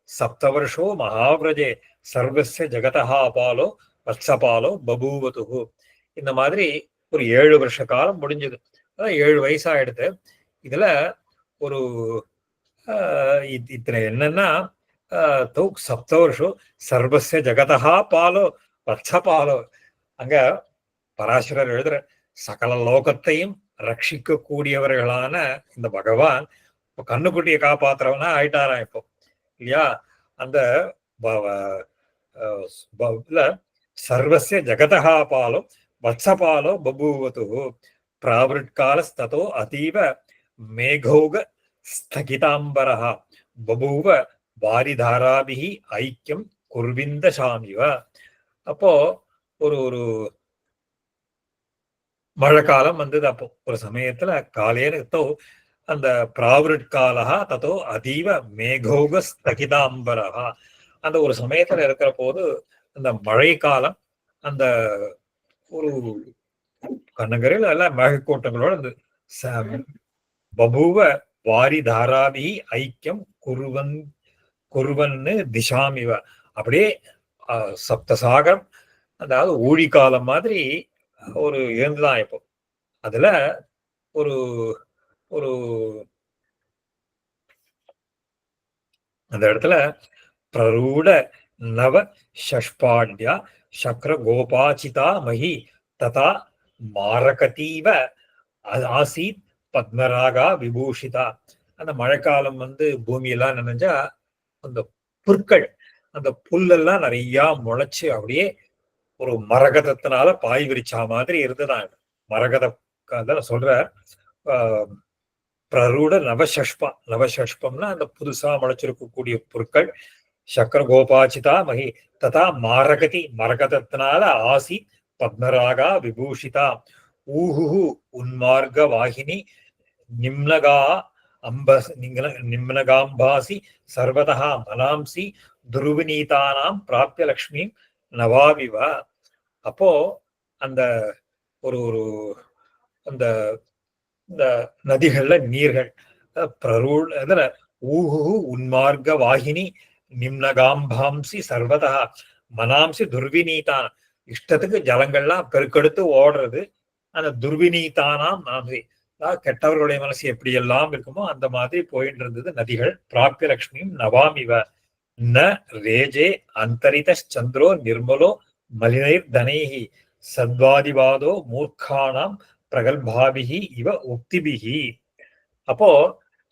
சப்தவர்ஷோ மகாவிரஜே சர்வஸ்ய ஜெகதா பாலோ வத்சபாலோ பபூவது. இந்த மாதிரி ஒரு 7 வருஷ காலம் முடிஞ்சது. அதான் 7 வயசாயிடுது. இதுல ஒரு இத்தனை என்னன்னா சப்த வருஷம் சர்வஸ்ய ஜெகதா பாலோ வத்சபாலோ. அங்க பராசரர் எழுதுற சகல லோகத்தையும் ரட்சிக்க கூடியவர்களான இந்த பகவான் இப்போ கண்ணுக்குட்டியை காப்பாத்துறவனா ஆயிட்டாராம் இப்போ இல்லையா? அந்த இல்ல சர்வசிய ஜகதா பாலோ வத்சபாலோ பபூவது பிராவிருட்காலஸ்ததோ அதீவ மேகௌக ஸ்தகிதாம்பரः பபூவ வாரிதாராபிஹி ஐக்கியம் குர்விந்த சாமிவ. அப்போ ஒரு ஒரு மழை காலம் வந்தது. அப்போ ஒரு சமயத்துல காலேனத்தோ அந்த பிராவிருட்காலா தத்தோ அதீவ மேகௌக ஸ்தகிதாம்பரா, அந்த ஒரு சமயத்துல இருக்கிற போது அந்த மழை காலம், அந்த ஒரு கண்ணங்கரையில் எல்லாம் மேகக்கூட்டங்களோட அந்த பபுவ வாரி தாராபி ஐக்கியம் குருவன்னு திசாமிவ, அப்படியே சப்தசாகரம், அதாவது ஊழி காலம் மாதிரி ஒரு இருந்துதான் இப்போ. அதுல ஒரு ஒரு அந்த இடத்துல பிரரூட நவ ஷஷ்பாட்யா சக்கர கோபாச்சிதா மகி ததா மாரகதீவ ஆசீத் பத்மராகா விபூஷிதா. அந்த மழைக்காலம் வந்து பூமியெல்லாம் நினைஞ்சா அந்த புற்கள், அந்த புல்லெல்லாம் நிறைய முளைச்சு அப்படியே ஒரு மரகதத்தினால பாய் விரிச்சா மாதிரி இருந்துதான். மரகத சொல்ற பிரரூட நவசஷ்பா, நவசஷ்பம்னா அந்த புதுசா முளைச்சிருக்கக்கூடிய பொருட்கள். சக்கர கோபாச்சிதா மகி ததா மாரகதி, மரகதத்தினால ஆசி பத்மராகா விபூஷிதா ஊஹு உன்மார்க வாகினி நிம்னகா நிம்னகாம்பாசி சர்வதா மனாம்சி துருவிநீதானாம் பிராப்திய லக்ஷ்மி நவாவிவ. அப்போ அந்த ஒரு ஒரு அந்த இந்த நதிகள்ல நீர்கள் பிரரூல் அதுல ஊஹு உன்மார்க்க வாகினி நிம்னகாம்பாம்சி சர்வதா மனாம்சி துர்விநீதான், இஷ்டத்துக்கு ஜலங்கள்லாம் பெருக்கெடுத்து ஓடுறது. அந்த துர்விநீதானாம் மனசி, கெட்டவர்களுடைய மனசு எப்படி எல்லாம் இருக்குமோ அந்த மாதிரி போயிட்டு இருந்தது நதிகள். பிராப்திய லட்சுமியும் நவாமிவ ந ரேஜே அந்தரித சந்திரோ நிர்மலோ மலினைர் தனைஹி சத்வாதிவாதோ மூர்க்கானாம் பிரகல்பாபிகி இவ உக்திபிகி. அப்போ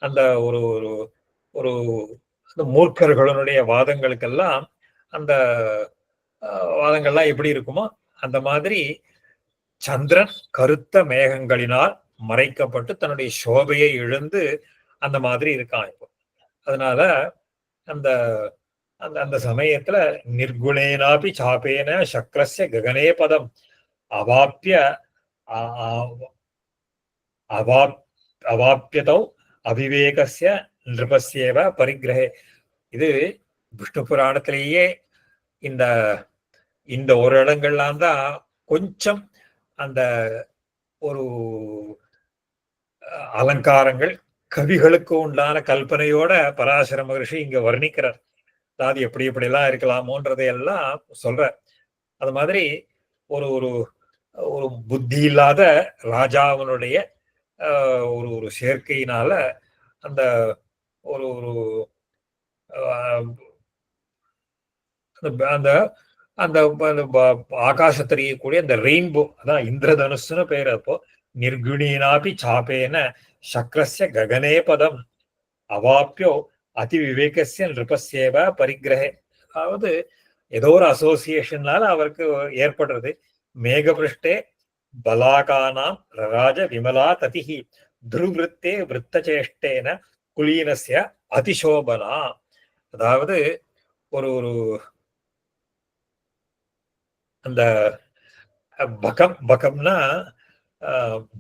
அந்த ஒரு ஒரு ஒரு மூர்க்கர்களுடைய வாதங்களுக்கெல்லாம் அந்த வாதங்கள்லாம் எப்படி இருக்குமோ அந்த மாதிரி சந்திரன் கருத்த மேகங்களினால் மறைக்கப்பட்டு தன்னுடைய சோபையை இழந்து அந்த மாதிரி இருக்கான் இப்போ. அதனால அந்த அந்த அந்த சமயத்துல நிர்குணேனாபி சாப்பேன சக்கரஸ்ய ககனே பதம் அவாப்பிய அவாப்பியதோ அவிவேகஸ்ய நிருபஸ்யேவ பரிகிரகே. இது விஷ்ணு புராணத்திலேயே இந்த இந்த ஒரு இடங்கள்லாம் தான் கொஞ்சம் அந்த ஒரு அலங்காரங்கள் கவிகளுக்கு உண்டான கல்பனையோட பராசர மகர்ஷி இங்க வர்ணிக்கிறார். அதாவது எப்படி எப்படிலாம் இருக்கலாமோன்றதையெல்லாம் சொல்ற. அது மாதிரி ஒரு ஒரு ஒரு புத்தி இல்லாத ராஜாவினுடைய ஒரு ஒரு சேர்க்கையினால அந்த ஒரு ஒரு அந்த அந்த ஆகாசத்திலேயே அந்த ரெயின்போ, அதான் இந்திரதனுஷ்னு பேர். அப்போ நிர்குணீனாபி சாப்பேன சக்கரஸ்ய ககனே பதம் அவாப்பியோ அதி விவேகஸ்ய நிருபஸ்யேவ பரிகிரகே. அதாவது ஏதோ ஒரு அசோசியேஷன்னால அவருக்கு ஏற்படுறது. மேகபிருஷ்டே பலாகானாம் ரராஜ விமலா ததிஹி துருவிருத்தே விருத்தச்சேஷ்டேன குலீனஸ்ய அதிசோபனா. அதாவது ஒரு ஒரு அந்த பகம், பகம்னா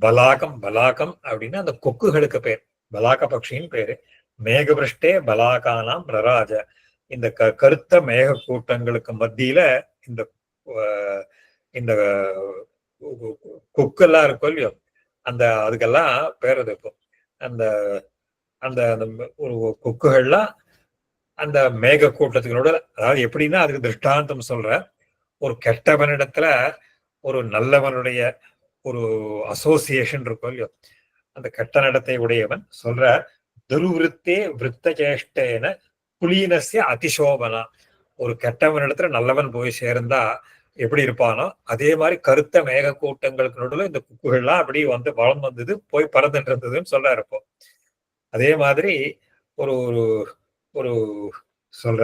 பலாகம், பலாகம் அப்படின்னா அந்த கொக்குகளுக்கு பேர், பலாக பட்சின்னு பேரு. மேகபிருஷ்டே பலாகானாம் ரராஜ, இந்த கருத்த மேக கூட்டங்களுக்கு மத்தியில இந்த இந்த கொக்கெல்லாம் இருக்கும் இல்லையோ, அந்த அதுக்கெல்லாம் பேர் அது. இப்போ அந்த அந்த ஒரு கொக்குகள்லாம் அந்த மேக கூட்டத்துகளோட, அதாவது எப்படின்னா அதுக்கு திருஷ்டாந்தம் சொல்ற, ஒரு கெட்டவனிடத்துல ஒரு நல்லவனுடைய ஒரு அசோசியேஷன் இருக்கும் இல்லையோ, அந்த கெட்ட நடத்தை உடையவன் சொல்ற துருவிருத்தே விருத்த சேஷ்டேன குலீனஸ்ய அதிசோபனா. ஒரு கெட்டவனிடத்துல நல்லவன் போய் சேர்ந்தா எப்படி இருப்பானோ அதே மாதிரி கருத்த மேக கூட்டங்களுக்கு நடுவில் இந்த குக்குகள்லாம் அப்படி வந்து வளம் வந்தது, போய் பறந்துட்டு இருந்ததுன்னு சொல்ல இருப்போம். அதே மாதிரி ஒரு ஒரு ஒரு சொல்ற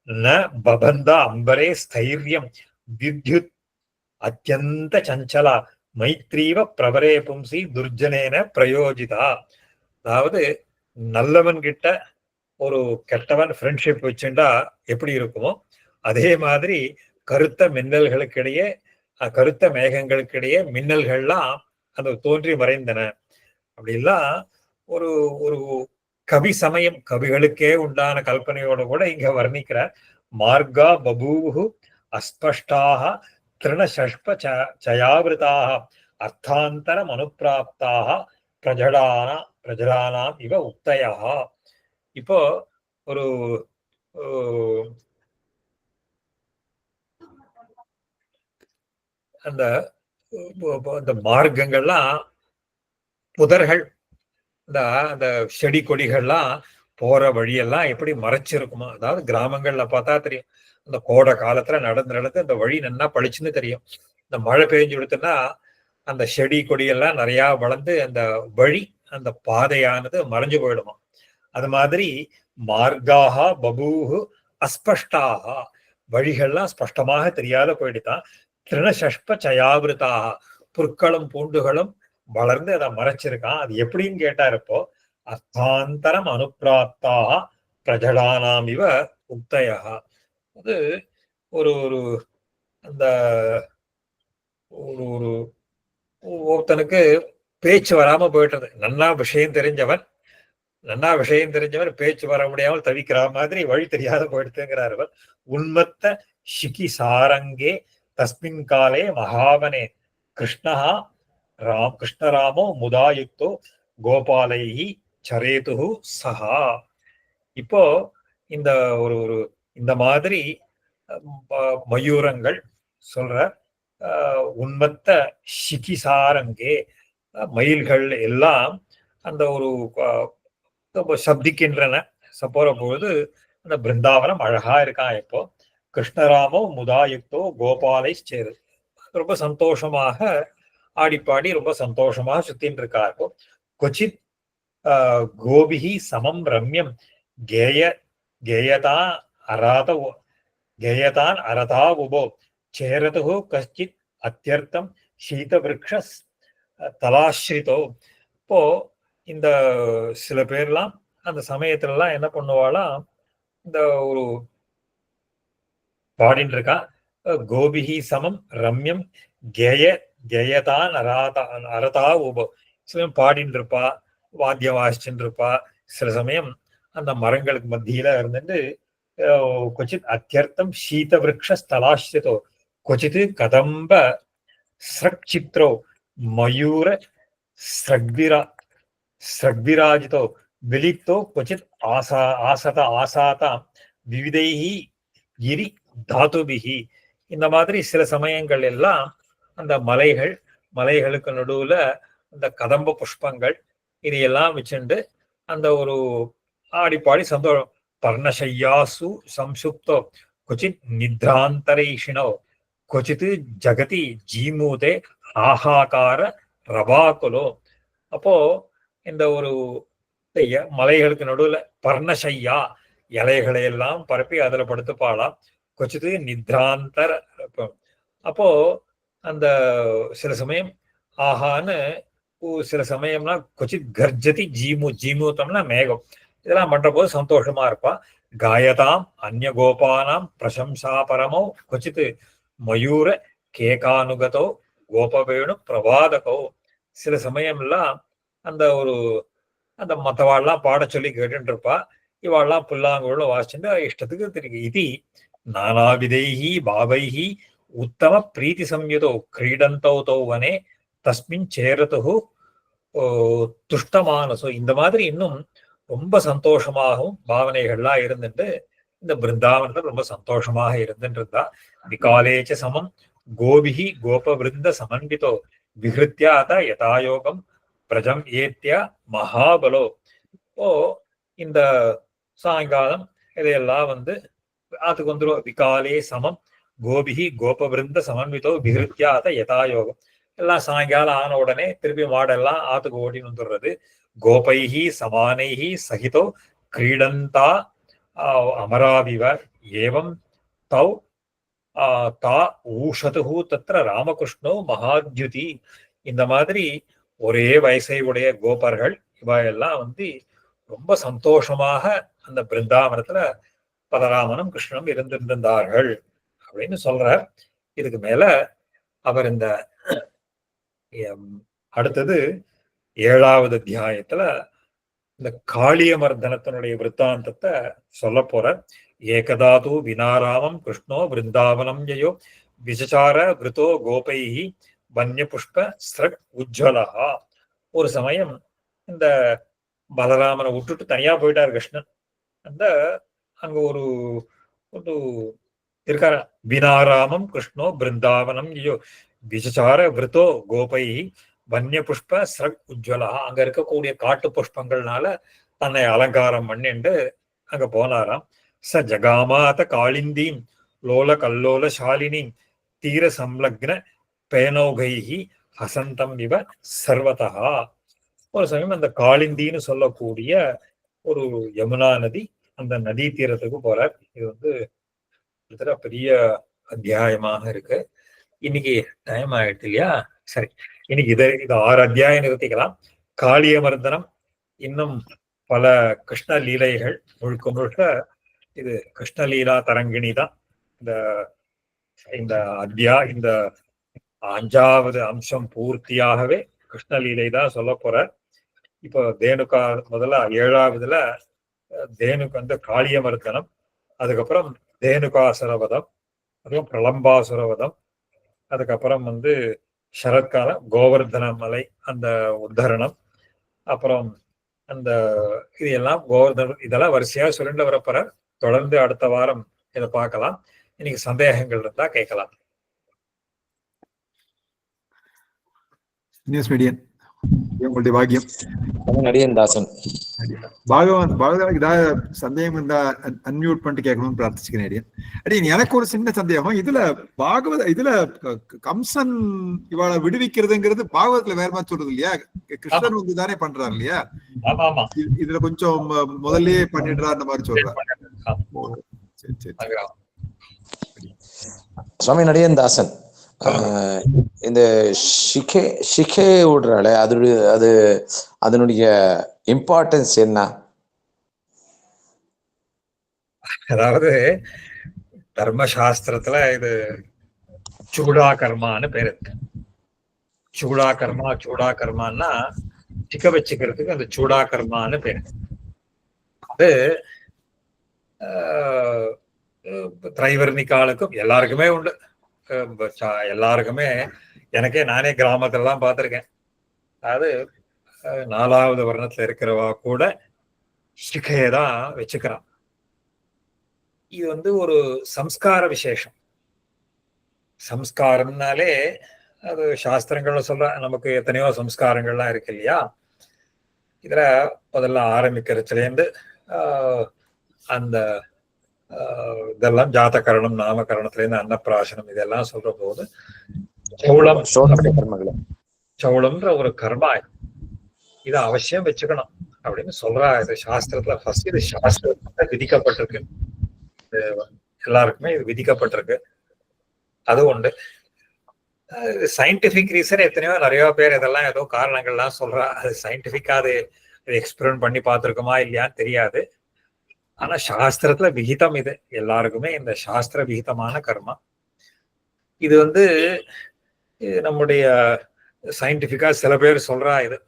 ந பபந்த அம்பரே ஸ்தைரியம் வித்யுத் அத்தியந்த சஞ்சலா மைத்ரீவ பிரபரே பும்சி துர்ஜனேன பிரயோஜிதா. அதாவது நல்லவன் கிட்ட ஒரு கெட்டவன் ஃப்ரெண்ட்ஷிப் வச்சுட்டா எப்படி இருக்குமோ அதே மாதிரி கருத்த மின்னல்களுக்கிடையே கருத்த மேகங்களுக்கிடையே மின்னல்கள்லாம் அது தோன்றி மறைந்தன. அப்படிலாம் ஒரு ஒரு கவி சமயம் கவிகளுக்கே உண்டான கல்பனையோட கூட இங்க வர்ணிக்கிறார். மார்கா பபூவு அஸ்பஷ்டாக திருணசஷ்ப சயாவிருதாக அர்த்தாந்தரம் அனுப்பிராப்தாக பிரஜடானாம் இவ உக்தயா. இப்போ ஒரு அந்த மார்க்கங்கள்லாம் புதர்கள் இந்த அந்த செடி கொடிகள்லாம் போற வழியெல்லாம் எப்படி மறைச்சிருக்குமா. அதாவது கிராமங்கள்ல பார்த்தா தெரியும், அந்த கோடை காலத்துல நடந்து நடந்து அந்த வழி நல்லா பளிச்சுன்னு தெரியும். இந்த மழை பெஞ்சு விடுத்துன்னா அந்த செடி கொடியெல்லாம் நிறைய வளர்ந்து அந்த வழி அந்த பாதையானது மறைஞ்சு போயிடுமா. அது மாதிரி மார்காக பபூஹு அஸ்பஷ்டாக வழிகள்லாம் ஸ்பஷ்டமாக தெரியாத போயிடுதான். திருணசஷ்ப சயாவிருத்தாக புற்களும் பூண்டுகளும் வளர்ந்து அதை மறைச்சிருக்கான். அது எப்படின்னு கேட்டாருப்போ அர்த்தாந்தரம் அனுப்பிராப்தாக பிரஜடானாம் இவ உக்தயா. அது ஒரு ஒரு அந்த ஒரு ஒரு ஒருத்தனுக்கு பேச்சு வராம போயிட்டது. நன்னா விஷயம் தெரிஞ்சவன் பேச்சு வர முடியாமல் தவிக்கிற மாதிரி வழி தெரியாத போயிடுத்துங்கிறார். உன்மத்த ஷிகி சாரங்கே தஸ்மின் காலே மகாவனே கிருஷ்ணராமோ முதாயுக்தோ கோபாலைஹி சரேது சஹா. இப்போ இந்த ஒரு ஒரு இந்த மாதிரி மயூரங்கள் சொல்ற உன்மத்த ஷிகிசாரங்கே மயில்கள் எல்லாம் அந்த ஒரு சப்திக்கின்றன போற பொழுது அந்த பிருந்தாவனம் அழகா இருக்கான். இப்போ கிருஷ்ணராமோ முதாயுக்தோ கோபாலை சேரு ரொம்ப சந்தோஷமாக ஆடிப்பாடி ரொம்ப சந்தோஷமாக சுத்தின்னு இருக்கா. இப்போ கொச்சித் கோபிஹி சமம் ரம்யம் கேயதான் அரதா உபோ சேரது கஷ்டித் அத்தியர்த்தம் சீதவிருக்ஷ தலாஸ்ரிதோ. இப்போ இந்த சில பேர்லாம் அந்த சமயத்துல எல்லாம் என்ன பண்ணுவாளாம், இந்த ஒரு பாடின்னு இருக்கா. கோபிஹி சமம் ரம்யம் கேயதான் அரதா உபோ. சில பாடின்னு இருப்பா, வாத்தியம் வாசிச்சுட்டு இருப்பா. சில சமயம் அந்த மரங்களுக்கு மத்தியில இருந்துட்டு கொச்சித் அத்தியர்த்தம் சீத விருக்ஷ ஸ்தலாஸ்ரிதோ கொச்சித் கதம்ப ஸ்ரக்சித்ரோ மயூர ஸ்ரக்விராஜிதோ விலிப்தோ கொச்சித் ஆசாதாம் விவிதைஹி கிரி தாதுபிஹி. இந்த மாதிரி சில சமயங்கள் எல்லாம் அந்த மலைகளுக்கு நடுவுல அந்த கதம்ப புஷ்பங்கள் இதையெல்லாம் வச்சுண்டு அந்த ஒரு ஆடிப்பாடி சந்தோஷம். பர்ணசையாசு சம்சுப்தோ கொச்சித் நித்ராந்தரைஷிணோ கொச்சித் ஜகதி ஜீமூதே ஆஹாகார ரபாகுலோ. அப்போ இந்த ஒரு மலைகளுக்கு நடுவுல பர்ணசையா இலைகளை எல்லாம் பரப்பி அதுல படுத்துப்பாளாம். கொச்சித்து நித்ராந்தர. அப்போ அந்த சில சமயம் ஆஹான்னு சில சமயம்னா கொச்சித் கர்ஜதி ஜீமூத்தம்னா மேகம். இதெல்லாம் பண்ற போது சந்தோஷமா இருப்பா. காயதாம் அந்நிய கோபானாம் பிரசம்சா பரமோ கொச்சித் மயூர கேகானுகதோ கோபவேணு பிரபாதகோ. சில சமயம்லாம் அந்த ஒரு அந்த மற்றவாள்லாம் பாட சொல்லி கேட்டுட்டு இருப்பா. இவாள்லாம் புல்லாங்குழல வாசிச்சுட்டு இஷ்டத்துக்கு தெரியும். இது நானாவிதைஹி பாவைஹி உத்தம பிரீத்தி சம்யுதோ கிரீடந்தோ தோ வனே தஸ்மின் சேரது துஷ்டமானசோ. இந்த மாதிரி இன்னும் ரொம்ப சந்தோஷமாகவும் பாவனைகள்லாம் இருந்துட்டு இந்த பிருந்தாவனத்துல ரொம்ப சந்தோஷமாக இருந்துட்டு இருந்தா. விகாலேச்ச சமம் கோபிஹி கோபவிருந்த சமன்விதோ விஹிருத்யாத யதாயோகம் பிரஜம் ஏத்தியா மகாபலோ. ஓ இந்த சாயங்காலம் இதையெல்லாம் அதுக்கு வந்துடும். விகாலே சமம் கோபிஹி கோபவிருந்த சமன்விதோ விஹிருத்யாத யதாயோகம். எல்லாம் சாயங்காலம் ஆன உடனே திருப்பி மாடெல்லாம் ஆத்துக்கு ஓடின்னு வந்துடுறது. கோபைஹி சமானைஹி சகிதோ கிரீடந்தா அமராவிவ ஏவம் தௌ தா ஊஷதுஹு தத்ர ராமகிருஷ்ணோ மகாத்யுதி. இந்த மாதிரி ஒரே வயசை உடைய கோபர்கள் இவ எல்லாம் வந்து ரொம்ப சந்தோஷமாக அந்த பிருந்தாவனத்துல பலராமனும் கிருஷ்ணனும் இருந்திருந்தார்கள் அப்படின்னு சொல்றார். இதுக்கு மேல அவர் இந்த அடுத்தது 7வது அத்தியாயத்துல இந்த காளியமர்தனத்தினுடைய விற்த்தாந்தத்தை சொல்ல போற. ஏகதாது வினாராமம் கிருஷ்ணோ பிருந்தாவனம் யயோ விசசார விருத்தோ கோபைஹி வன்ய புஷ்ப ஸ்ரக் உஜ்வலஹா. ஒரு சமயம் இந்த பலராமனை விட்டுட்டு தனியா போயிட்டார் கிருஷ்ணன். அந்த அங்க ஒரு இருக்கார வினாராமம் கிருஷ்ணோ பிருந்தாவனம் யயோ விசசார விருத்தோ கோபைஹி வன்ய புஷ்ப ஸ்ரக் உஜ்வலா. அங்க இருக்கக்கூடிய காட்டு புஷ்பங்கள்னால தன்னை அலங்காரம் பண்ணிண்டு அங்க போனாராம். ச ஜகாமாத காளிந்தீம் லோல கல்லோல சாலினி தீர சம்லக்ன பேனோகைஹி ஹசந்தம் இவ சர்வதா. ஒரு சமயம் அந்த காளிந்தின்னு சொல்லக்கூடிய ஒரு யமுனா நதி, அந்த நதி தீரத்துக்கு போறார். இது வந்து பெரிய அத்தியாயமாக இருக்கு. இன்னைக்கு டைம் ஆயிடுச்சு இல்லையா? சரி, இன்னைக்கு இது 6 அத்தியாயம் நிறுத்திக்கலாம். காளியமர்தனம் இன்னும் பல கிருஷ்ண லீலைகள், முழுக்க முழுக்க இது கிருஷ்ணலீலா தரங்கிணி தான். இந்த இந்த 5வது அம்சம் பூர்த்தியாகவே கிருஷ்ணலீலை தான் சொல்ல போற. இப்போ தேனுகா முதல்ல 7வதுல தேனுக்கு வந்து காளியமர்தனம், அதுக்கப்புறம் தேனுகாசுரவதம், அதுவும் பிரலம்பாசுரவதம், அதுக்கப்புறம் வந்து சரத்கால கோவர்தன மலை அந்த உத்தரணம், அப்புறம் அந்த இது எல்லாம் கோவர்தன, இதெல்லாம் வரிசையா சொல்லிட்டு வரப்போற. தொடர்ந்து அடுத்த வாரம் இதை பார்க்கலாம். இன்னைக்கு சந்தேகங்கள் இருந்தா கேட்கலாம். உங்களுடைய பாக்கியம். நடிகன்தாசன் பாகவன் ஏதாவது சந்தேகம் இருந்தா அன்மியூட் பண்ணிட்டு கேட்கணும்னு பிரார்த்திச்சுக்கிறேன். அடியன் எனக்கு ஒரு சின்ன சந்தேகம். இதுல கம்சன் இவாளை விடுவிக்கிறதுங்கிறது பாகவதத்துல வேற மாதிரி சொல்றது இல்லையா? கிருஷ்ணன் வந்து தானே பண்றாரு இல்லையா? இதுல கொஞ்சம் முதல்லயே பண்ணிடுறாரு அந்த மாதிரி சொல்றாரு. சுவாமி நடிகன்தாசன், இந்த ஷிகே விடுறாள், அது அதனுடைய இம்பார்ட்டன்ஸ் என்ன? அதாவது தர்மசாஸ்திரத்துல இது சூடா கர்மான்னு பேரு. சூடா கர்மான்னா சிக்க வச்சுக்கிறதுக்கு அந்த சூடா கர்மான்னு பேரு. அது திரைவர்ணிக்காலுக்கும் எல்லாருக்குமே உண்டு. எல்லாருக்குமே, எனக்கே நானே கிராமத்திலாம் பார்த்திருக்கேன். அதாவது 4வது வர்ணத்துல இருக்கிறவா கூட சிகையதான் வச்சுக்கிறான். இது வந்து ஒரு சம்ஸ்கார விசேஷம். சம்ஸ்காரம்னாலே அது சாஸ்திரங்கள்ல சொல்ற, நமக்கு எத்தனையோ சம்ஸ்காரங்கள்லாம் இருக்கு இல்லையா? இதுல முதல்ல ஆரம்பிக்கிறதுலேருந்து அந்த இதெல்லாம் ஜாதகரணம், நாமகரணத்துல இருந்து அன்னப்பிராசனம் இதெல்லாம் சொல்ற போது சௌளம்ன்ற ஒரு கர்மா இதை அவசியம் வச்சுக்கணும் அப்படின்னு சொல்றா. இது சாஸ்திரத்துல ஃபர்ஸ்ட், இது சாஸ்திரத்துல விதிக்கப்பட்டிருக்கு. எல்லாருக்குமே இது விதிக்கப்பட்டிருக்கு. அது உண்டு. சயின்டிபிக் ரீசன் எத்தனையோ நிறைய பேர் இதெல்லாம் ஏதோ காரணங்கள்லாம் சொல்றா. அது சயின்டிபிக்கா அது எக்ஸ்பெரிமெண்ட் பண்ணி பார்த்திருக்குமா இல்லையான்னு தெரியாது. ஆனா சாஸ்திரத்துல விகிதம் இது. எல்லாருக்குமே இந்த சாஸ்திர விகிதமான கர்மா இது வந்து நம்முடைய சயின்டிபிக்கா சில பேர் சொல்றா. இது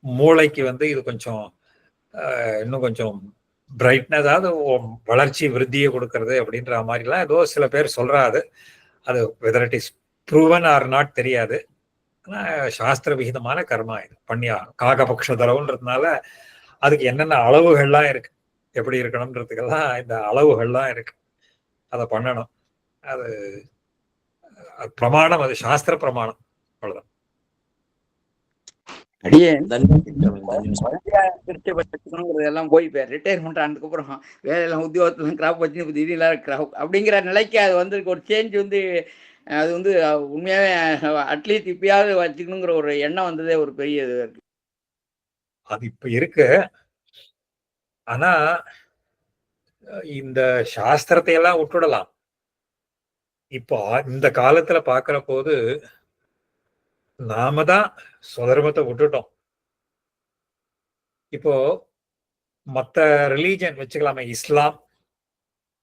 மூளைக்கு வந்து இது கொஞ்சம் இன்னும் கொஞ்சம் பிரைட்னஸ், அதாவது வளர்ச்சி விருத்தியை கொடுக்கறது அப்படின்ற மாதிரிலாம் ஏதோ சில பேர் சொல்றா. அது whether it is proven or not தெரியாது. ஆனா சாஸ்திர விகிதமான கர்மா இது பண்ணியா. காகபக்ஷ தரவுன்றதுனால அதுக்கு என்னென்ன அளவுகள்லாம் இருக்கு, எப்படி இருக்கணும்ன்றதுக்கெல்லாம் இந்த அளவுகள்லாம் இருக்கு. அதை பண்ணணும். அது பிரமாணம், அது சாஸ்திர பிரமாணம். அவ்வளவுதான். எல்லாம் போய் ரிட்டையர்மெண்ட் ஆனதுக்கு அப்புறம் வேலையெல்லாம் உத்தியோகத்துல கிராப் வச்சு திடீர்னு அப்படிங்கிற நிலைக்கு அது வந்து ஒரு சேஞ்ச் வந்து அது வந்து உண்மையாவே அட்லீஸ்ட் இப்பயாவது வச்சுக்கணுங்கிற ஒரு எண்ணம் வந்ததே ஒரு பெரிய இது இருக்கு. அது இப்ப இருக்கு. ஆனா இந்த சாஸ்திரத்தை எல்லாம் விட்டுடலாம். இப்போ இந்த காலத்துல பாக்குற போது நாம தான் சுதர்மத்தை விட்டுட்டோம். இப்போ மத்த ரிலீஜன் வச்சுக்கலாமே, Islam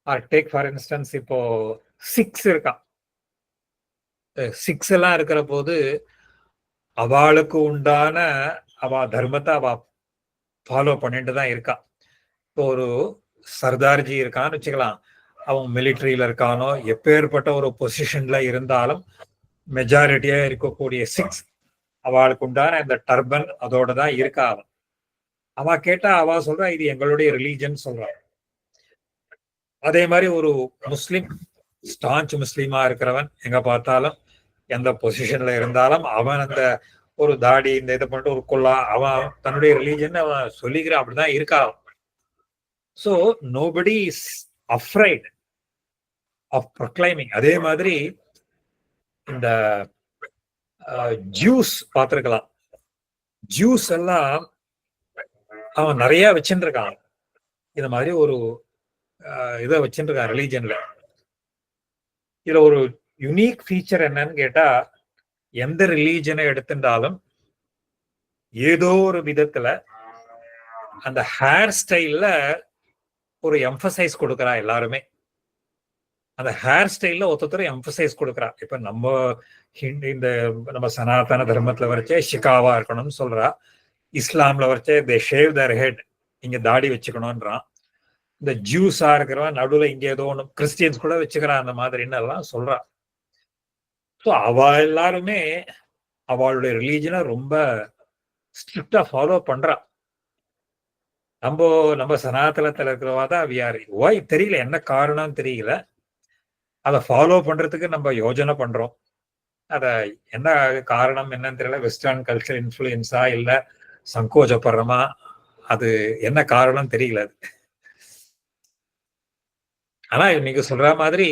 or take for instance இப்போ சிக்ஸ் இருக்கான். சிக்ஸ் எல்லாம் இருக்கிற போது அவளுக்கு உண்டான அவ தர்மத்தை அவ ஃபாலோ பண்ணிட்டு தான் இருக்கா. இப்போ ஒரு சர்தார்ஜி இருக்கான்னு வச்சுக்கலாம், அவன் மிலிட்ரியில இருக்கானோ எப்பேற்பட்ட ஒரு பொசிஷன்ல இருந்தாலும் மெஜாரிட்டியா இருக்கக்கூடிய சிக்ஸ் அவளுக்கு உண்டான இந்த டர்பன் அதோட தான் இருக்கா. அவ கேட்டா அவ சொல்றா இது எங்களுடைய ரிலீஜன் சொல்றா. அதே மாதிரி ஒரு முஸ்லிம் ஸ்டான்ச் முஸ்லீமா இருக்கிறவன் எங்க பார்த்தாலும் எந்த பொசிஷன்ல இருந்தாலும் அவன் அந்த ஒரு தாடி இந்த இதை பண்ணிட்டு ஒரு கொல்லா அவன் தன்னுடைய ரிலீஜன் அவன் சொல்லிக்கிறான், அப்படிதான் இருக்கா. So nobody is afraid of proclaiming. அதே மாதிரி இந்த ஜூஸ் பார்த்திருக்கலாம். ஜூஸ் எல்லாம் அவன் நிறைய வச்சுட்டு இருக்கான். இந்த மாதிரி ஒரு இதை வச்சுட்டு இருக்கான் ரிலீஜன்ல. இதுல ஒரு யுனிக் ஃபீச்சர் என்னன்னு கேட்டா, எந்த ரிலீஜனை எடுத்துட்டாலும் ஏதோ ஒரு விதத்துல அந்த ஹேர் ஸ்டைல்ல ஒரு எம்பசைஸ் கொடுக்கறா எல்லாருமே. அந்த ஹேர் ஸ்டைல்ல ஒருத்தர் எம்பசைஸ் கொடுக்கறா. இப்ப இந்த நம்ம சனாதன தர்மத்துல வரைச்சே ஷிகாவா இருக்கணும்னு சொல்றா. இஸ்லாம்ல வரைச்சே தே ஷேவ் தர் ஹெட், இங்க தாடி வச்சுக்கணும்ன்றான். இந்த ஜூஸா இருக்கிறவன் நடுவுல இங்க ஏதோ ஒண்ணு, கிறிஸ்டியன்ஸ் கூட வச்சுக்கிறான் அந்த மாதிரின்னு எல்லாம் சொல்றா. ஸோ அவ எல்லாருமே அவளுடைய ரிலீஜனை ரொம்ப ஸ்ட்ரிக்டா ஃபாலோ பண்றா. நம்ம சனாதனத்துல இருக்கிறவா தான் வியாரி ஒய் தெரியல, என்ன காரணம் தெரியல. அதை ஃபாலோ பண்றதுக்கு நம்ம யோஜனை பண்றோம். அத என்ன காரணம் என்னன்னு தெரியல. வெஸ்டர்ன் கல்ச்சர் இன்ஃபுளுன்ஸா இல்ல சங்கோஜப்படுறோமா, அது என்ன காரணம் தெரியல. ஆனா நீங்க சொல்ற மாதிரி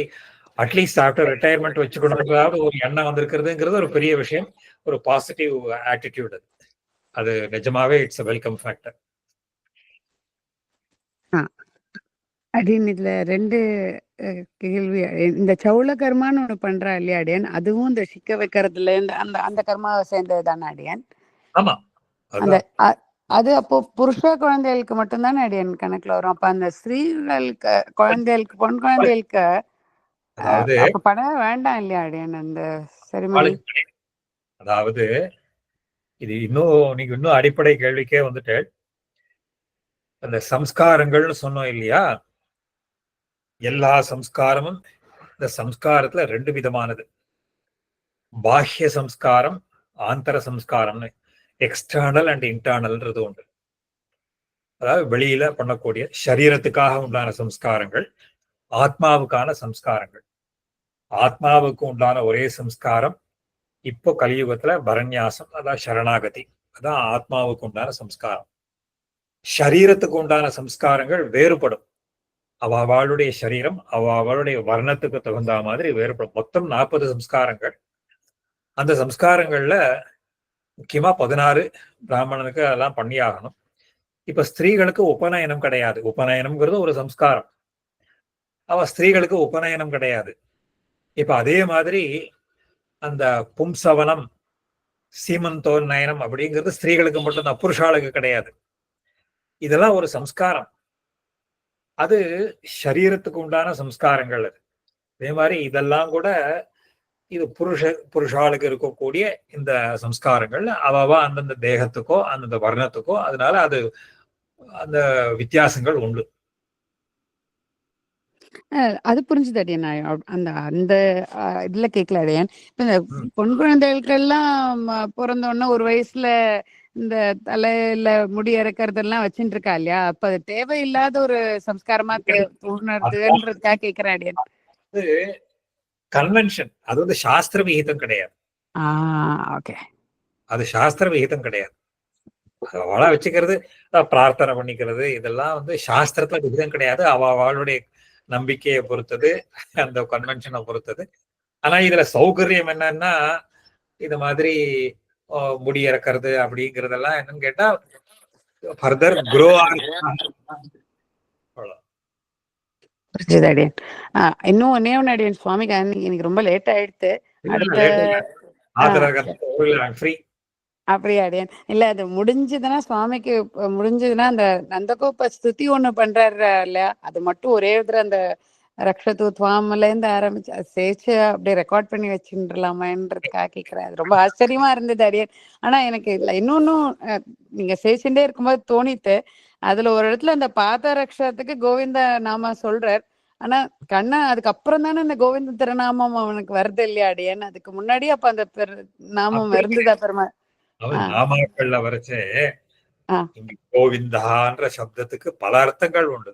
அட்லீஸ்ட் ஆஃப்டர் ரிட்டையர்மெண்ட் வச்சுக்கணும்ன்றாவது ஒரு எண்ணம் வந்திருக்கிறதுங்கிறது ஒரு பெரிய விஷயம், ஒரு பாசிட்டிவ் ஆட்டிடியூட். அது நிஜமாவே இட்ஸ் a வெல்கம் ஃபேக்டர். அடியன் இதுல 2 கேள்வி. இந்த சௌள கர்மான்னு ஒண்ணு பண்றா இல்லையா அடியன், அதுவும் இந்த சிக்க வைக்கிறதுல அந்த அந்த கர்மாவை சேர்ந்தது தானே அடியன்? ஆமா, அந்த அது அப்போ புருஷ குழந்தைகளுக்கு மட்டும்தானே அடியன் கணக்குல வரும். அப்ப அந்த ஸ்திரீகளுக்கு குழந்தைகளுக்கு பொன் குழந்தைகளுக்கு அதாவது அப்ப பண்ண வேண்டாம் இல்லையா அடியன் அந்த செரிமனி? அதாவது இது நீங்க இன்னும் அடிப்படை கேள்விக்கே வந்துட்டு, அந்த சம்ஸ்காரங்கள்னு சொன்னோம் இல்லையா, எல்லா சம்ஸ்காரமும் இந்த சம்ஸ்காரத்துல 2 விதமானது. பாஹ்ய சம்ஸ்காரம், ஆந்தர சம்ஸ்காரம்னு, எக்ஸ்டர்னல் அண்ட் இன்டர்னல்ன்றது உண்டு. அதாவது வெளியில பண்ணக்கூடிய சரீரத்துக்காக உண்டான சம்ஸ்காரங்கள், ஆத்மாவுக்கான சம்ஸ்காரங்கள். ஆத்மாவுக்கு உண்டான ஒரே சம்ஸ்காரம் இப்போ கலியுகத்துல பரநியாசம், அதான் சரணாகதி, அதான் ஆத்மாவுக்கு உண்டான சம்ஸ்காரம். சரீரத்துக்கு உண்டான சம்ஸ்காரங்கள் வேறுபடும். அவளுடைய சரீரம் அவளுடைய வர்ணத்துக்கு தகுந்த மாதிரி வேறுபடும். மொத்தம் 40 சம்ஸ்காரங்கள். அந்த சம்ஸ்காரங்கள்ல முக்கியமா 16 பிராமணனுக்கு அதெல்லாம் பண்ணியாகணும். இப்ப ஸ்திரீகளுக்கு உபநயனம் கிடையாது. உபநயனம்ங்கிறது ஒரு சம்ஸ்காரம். ஸ்திரீகளுக்கு உபநயனம் கிடையாது. இப்ப அதே மாதிரி அந்த பும்சவனம், சீமந்தோநயனம் அப்படிங்கிறது ஸ்திரீகளுக்கு மட்டும்தான், புருஷாளுக்கு கிடையாது. இதெல்லாம் ஒரு சம்ஸ்காரம். அது சரீரத்துக்கு உண்டான சம்ஸ்காரங்கள். அது அதே மாதிரி இதெல்லாம் கூட இது புருஷாளுக்கு இருக்கக்கூடிய இந்த சம்ஸ்காரங்கள் அவ அந்தந்த தேகத்துக்கோ அந்தந்த வர்ணத்துக்கோ, அதனால அது அந்த வித்தியாசங்கள் உண்டு. அது புரிஞ்சுது அடியன். அந்த அந்த இதுல கேட்கல அடியன். இப்ப இந்த பொன் குழந்தைகளுக்கு எல்லாம் பிறந்த உடனே ஒரு வயசுல இந்த தலையில முடி இறக்கறதெல்லாம் வச்சுட்டு இருக்கா இல்லையா, அப்ப அது தேவையில்லாத ஒரு சம்ஸ்காரமா உணர்றதுன்றதுக்காக கேட்கிறேன் அடியன். கன்வென்ஷன், அது வந்து சாஸ்திர விகிதம் கிடையாது. ஓகே, அது சாஸ்திர விகிதம் கிடையாது. அவளா வச்சுக்கிறது, பிரார்த்தனை பண்ணிக்கிறது, இதெல்லாம் வந்து சாஸ்திரத்துல விகிதம் கிடையாது. அவளுடைய நம்பிக்கையை பொறுத்தது, அந்த கன்வென்ஷனை பொறுத்தது. ஆனா இதுல சௌகரியம் என்னன்னா இது மாதிரி முடி இறக்கிறது அப்படிங்கறதெல்லாம் என்னன்னு கேட்டா ஃபர்தர் க்ரோ புரிஞ்சுது அடியன். இன்னும் ஒன்னே ஒன்னு அடியன் சுவாமிக்கு எனக்கு ரொம்ப லேட் ஆயிடுத்து. அப்படியா அடியன்? இல்ல அது முடிஞ்சதுன்னா சுவாமிக்கு முடிஞ்சதுன்னா அந்த நந்தகோப ஸ்துதி ஒண்ணு பண்றாரு இல்லையா, அது மட்டும் ஒரே விதத்துல அந்த ரக்ஷத்து துவாமல இருந்து ஆரம்பிச்சு சேர்த்து அப்படியே ரெக்கார்ட் பண்ணி வச்சுருலாமான்றதுக்காக கேட்கிறேன். அது ரொம்ப ஆச்சரியமா இருந்தது அடியன். ஆனா எனக்கு இல்ல இன்னொன்னும் நீங்க சேர்ச்சுட்டே இருக்கும்போது தோணித்து, அதுல ஒரு இடத்துல அந்த பாத ரக்ஷத்துக்கு கோவிந்த நாம சொல்றார். ஆனா கண்ணா அதுக்கப்புறம் தானே இந்த கோவிந்த திருநாமம் அவனுக்கு வருது இல்லையா அடியன்? அதுக்கு முன்னாடி அப்ப அந்த நாமம் இருந்ததா பெருமா? நாமாக்கள்ல வரைச்சே கோவிந்தான்ற சப்தத்துக்கு பல அர்த்தங்கள் உண்டு.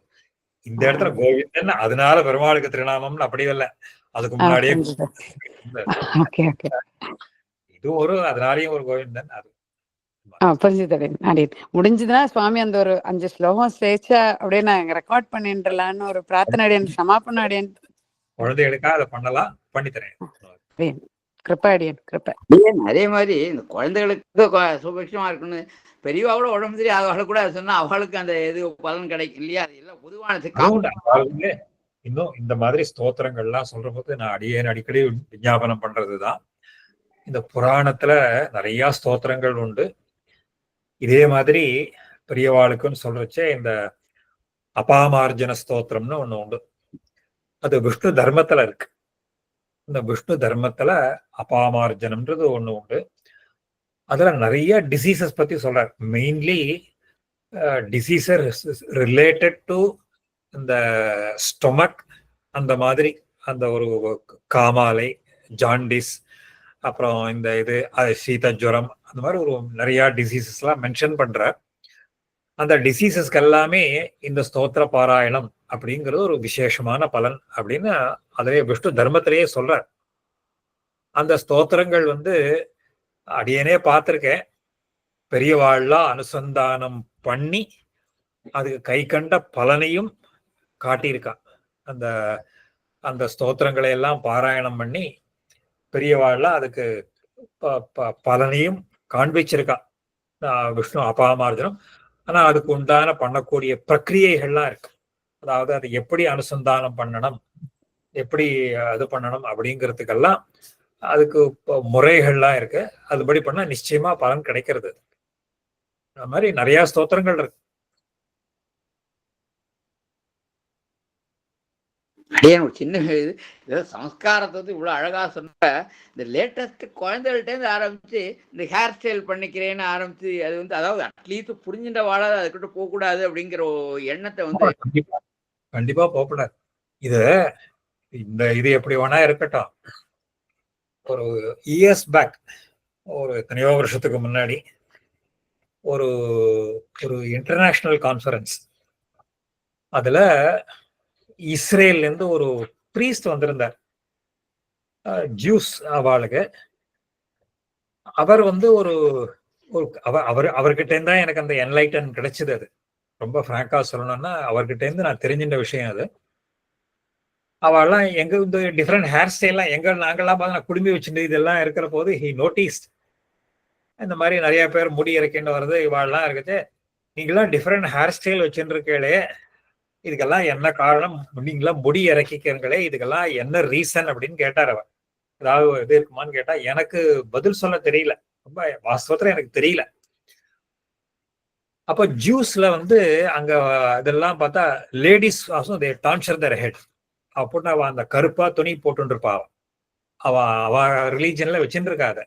இந்த இடத்துல கோவிந்தன் அதனால பெருமாளுக்கு திருநாமம்னு அப்படி இல்ல, அதுக்கு முன்னாடியே இது ஒரு அதனாலயும் ஒரு கோவிந்தன். அது புரிஞ்சுது. முடிஞ்சதுன்னா சுவாமி அந்த ஒரு 5 ஸ்லோகம் சேர்ச்சா அப்படியே நான் ரெக்கார்ட் பண்ணிடலான்னு ஒரு பிரார்த்தனை அடியன். சமாபன அடியன். குழந்தைகளுக்காக அதை பண்ணலாம், பண்ணித்தரேன். கிருப்பா அடியன், கிருப்பா. அதே மாதிரி இந்த குழந்தைகளுக்கு சுபட்சமா இருக்குன்னு பெரியவா கூட உடம்பு சரி அவளுக்கு கூட சொன்னா அவளுக்கு அந்த இது பலன் கிடைக்கும் இல்லையா? அது எல்லாம் பொதுவானது. இன்னும் இந்த மாதிரி ஸ்தோத்திரங்கள்லாம் சொல்ற போது நான் அடிக்கடி விஞ்ஞாபனம் பண்றதுதான், இந்த புராணத்துல நிறைய ஸ்தோத்திரங்கள் உண்டு. இதே மாதிரி பெரியவாளுக்குன்னு சொல்றச்சே இந்த அபாமார்ஜன ஸ்தோத்திரம்னு ஒண்ணு உண்டு. அது விஷ்ணு தர்மத்துல இருக்கு. இந்த விஷ்ணு தர்மத்துல அபாமார்ஜனம்ன்றது ஒண்ணு உண்டு. அதுல நிறைய டிசீசஸ் பத்தி சொல்றார். மெயின்லி டிசீசஸ் ரிலேட்டட் டு இந்த ஸ்டொமக், அந்த மாதிரி அந்த ஒரு காமாலை, ஜாண்டிஸ், அப்புறம் இந்த இது சீத ஜுரம், அந்த மாதிரி ஒரு நிறைய டிசீசஸ் எல்லாம் மென்ஷன் பண்ற. அந்த டிசீசஸ்க்கு எல்லாமே இந்த ஸ்தோத்திர பாராயணம் அப்படிங்கிறது ஒரு விசேஷமான பலன் அப்படின்னு அதிலே விஷ்ணு தர்மத்திலேயே சொல்ற. அந்த ஸ்தோத்திரங்கள் அடியனே பார்த்திருக்கேன், பெரியவாள்லாம் அனுசந்தானம் பண்ணி அதுக்கு கை கண்ட பலனையும் காட்டியிருக்கா. அந்த அந்த ஸ்தோத்திரங்களை எல்லாம் பாராயணம் பண்ணி பெரியவாள்லாம் அதுக்கு பலனையும் காண்பிச்சிருக்கா விஷ்ணு அபாமார்ஜனம். ஆனா அதுக்கு உண்டான பண்ணக்கூடிய பிரக்கிரியைகள்லாம் இருக்கு. அதாவது அது எப்படி அனுசந்தானம் பண்ணணும், எப்படி அது பண்ணணும் அப்படிங்கிறதுக்கெல்லாம் அதுக்கு முறைகள்லாம் இருக்கு. அதுபடி பண்ணா நிச்சயமா பலன் கிடைக்கிறது. அது மாதிரி நிறைய ஸ்தோத்திரங்கள் இருக்கு. அடியன் ஒரு சின்ன இது சம்ஸ்காரத்தை இவ்வளவு அழகா சொன்ன, இந்த லேட்டஸ்ட் குழந்தைகள்ட்ட இருந்து ஆரம்பிச்சு இந்த ஹேர் ஸ்டைல் பண்ணிக்கிறேன்னு ஆரம்பிச்சு அது அதாவது அட்லீஸ்ட் புரிஞ்சுட்ட வாழாத அதுக்கிட்ட போக கூடாது அப்படிங்கிற எண்ணத்தை கண்டிப்பா போகக்கூடாது. இது எப்படி வேணா இருக்கட்டும். ஒரு இயர்ஸ் பேக், ஒரு எத்தனையோ வருஷத்துக்கு முன்னாடி ஒரு இன்டர்நேஷனல் கான்ஃபரன்ஸ், அதுல இஸ்ரேல்ல இருந்து ஒரு பிரீஸ்ட் வந்திருந்தார், ஜூஸ் அவளுக்கு. அவர் அவர்கிட்ட இருந்தா எனக்கு அந்த என்லைட்டன் கிடைச்சது. அது ரொம்ப பிராங்கா சொல்லணும்னா அவர்கிட்ட இருந்து நான் தெரிஞ்சின்ற விஷயம் அது. அவெல்லாம் எங்க இந்த டிஃப்ரெண்ட் ஹேர் ஸ்டைல்லாம் நாங்கெல்லாம் பார்த்து குடும்பி வச்சுட்டு இதெல்லாம் இருக்கிற போது ஹி நோட்டீஸ்ட் இந்த மாதிரி நிறைய பேர் முடி இறக்கின்னு வருது இவாள்லாம் இருக்குது, நீங்களாம் டிஃப்ரெண்ட் ஹேர் ஸ்டைல் வச்சுட்டு இருக்கீங்களே, இதுக்கெல்லாம் என்ன காரணம், நீங்களாம் முடி இறக்கிக்கிறீங்களே, இதுக்கெல்லாம் என்ன ரீசன் அப்படின்னு கேட்டார் அவர். ஏதாவது இது இருக்குமான்னு கேட்டா எனக்கு பதில் சொல்ல தெரியல, ரொம்ப வாஸ்தவத்துல எனக்கு தெரியல. அப்போ ஜூஸ்ல அங்க இதெல்லாம் பார்த்தா ladies also they dancer there head. அவ போட்டு அவ அந்த கருப்பா துணி போட்டு இருப்பா. அவ ரிலீஜன்ல வச்சுட்டு இருக்காத.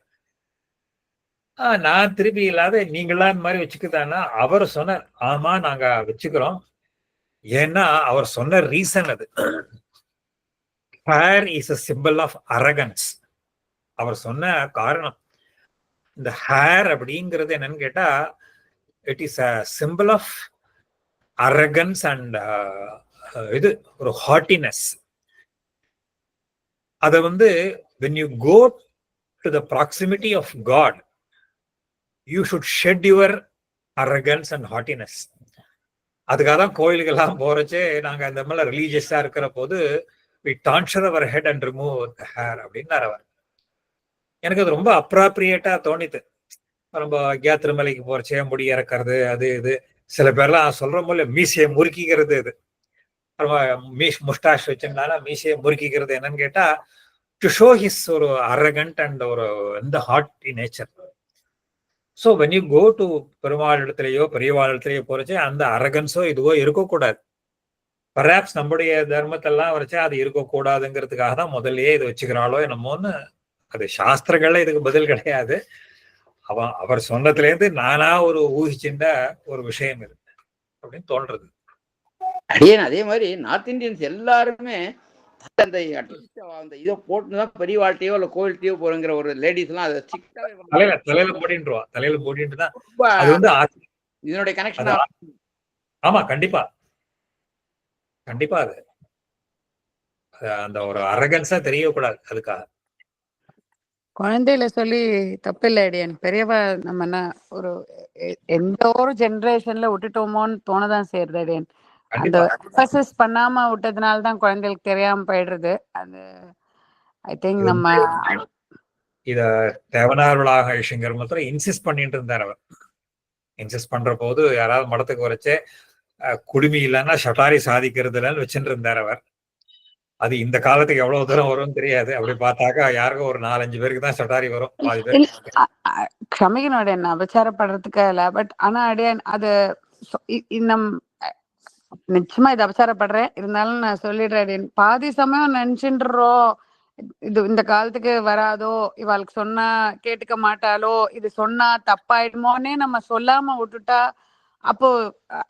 நான் திருப்பி இல்லாத நீங்களாம் இந்த மாதிரி வச்சுக்குதானா அவர் சொன்னார். ஆமா நாங்க வச்சுக்கிறோம். ஏன்னா அவர் சொன்ன ரீசன் அது. Hair is a symbol of arrogance. அவர் சொன்ன காரணம், இந்த ஹேர் அப்படிங்கிறது என்னன்னு கேட்டா it is a symbol of arrogance and இது ஒரு haughtiness. அத when you go to the proximity of God, you should shed your arrogance and haughtiness. அதுக்காக தான் கோயிலுக்கெல்லாம் போறச்சே நாங்க இந்த மாதிரி ரிலீஜியஸா இருக்கிற போது we tonsure our head and remove the hair அப்படின்னாரு அவர். எனக்கு அது ரொம்ப அப்ராப்ரியேட்டா தோணித்து. நம்ம எங்கேயா திருமலைக்கு போறச்சே முடி இறக்கிறது அது இது. சில பேர்லாம் சொல்ற போல மீசையை முறுக்கிக்கிறது இது. முஸ்டாஷ் வச்சிருந்தாலும் மீசையை முறுக்கிக்கிறது என்னன்னு கேட்டா டு ஷோ ஹிஸ் ஒரு அரகண்ட் அண்ட் ஒரு இந்த hearty nature. So when you go to Perumal இடத்துலயோ பெரியவாள் இடத்துலயோ போறச்சே அந்த அரகன்ஸோ இதுவோ இருக்கக்கூடாது. பர்ஹாப்ஸ் நம்முடைய தர்மத்தெல்லாம் வரைச்சா அது இருக்கக்கூடாதுங்கிறதுக்காக தான் முதல்லயே இது வச்சுக்கிறாளோ என்னமோன்னு. அது சாஸ்திரங்கள்ல இதுக்கு பதில் கிடையாது. அவர் சொன்னதுல இருந்து நானா ஒரு ஊகிச்சுட்ட ஒரு விஷயம் இது அப்படின்னு தோன்றது. அதே மாதிரி நார்த் இந்தியன்ஸ் எல்லாருமே அந்த இதை போட்டுதான் பெரிய வாழ்க்கையோ இல்ல கோயில்கிட்டயோ போறங்கிற ஒரு லேடிஸ் எல்லாம் அதை தலையில போட்டின்றுவா. தலையில போட்டிட்டு தான் அது வந்து இதனுடைய கனெக்ஷன். ஆமா, கண்டிப்பா கண்டிப்பா அது அந்த ஒரு அரகன்ஸா தெரியக்கூடாது. அதுக்காக குழந்தையில சொல்லி தப்பில்லை அடியன். பெரியவா நம்ம என்ன ஒரு எந்த ஒரு ஜெனரேஷன்ல விட்டுட்டோமோன்னு தோணதான் செய்யறது அடியன். அந்த எம்பசஸ் பண்ணாம விட்டதுனாலதான் குழந்தைகளுக்கு தெரியாம போயிடுறது. அது ஐ திங்க் நம்ம இத தேவனாருளாக ஐஷங்கர் மாத்திரம் இன்சிஸ்ட் பண்ணிட்டு இருந்தார். அவர் இன்சிஸ்ட் பண்ற போது யாராவது மடத்துக்கு வரைச்சே குடுமி இல்லைன்னா ஷட்டாரி சாதிக்கிறது இல்லைன்னு வச்சுட்டு இருந்தார் அவர். அது இந்த காலத்துக்கு எவ்வளவு தூரம் வரும்னு தெரியாது. அப்படி பார்த்தாக்கா யாருக்கும் ஒரு 4-5 பேருக்கு தான் ஷட்டாரி வரும். பாதி பேர் க்ஷமிக்கணும் அடியன், அபச்சாரப்படுறதுக்கு இல்ல. பட் ஆனா அடியன் அது நம் நிச்சயமா இது அபச்சாரப்படுறேன், இருந்தாலும் நான் சொல்லிடுறேன் அடியன். பாதி சமயம் நினைச்சுன்றோம் இது இந்த காலத்துக்கு வராதோ, இவாளுக்கு சொன்னா கேட்டுக்க மாட்டாளோ, இது சொன்னா தப்பாயிடுமோன்னே நம்ம சொல்லாம விட்டுட்டா அப்போ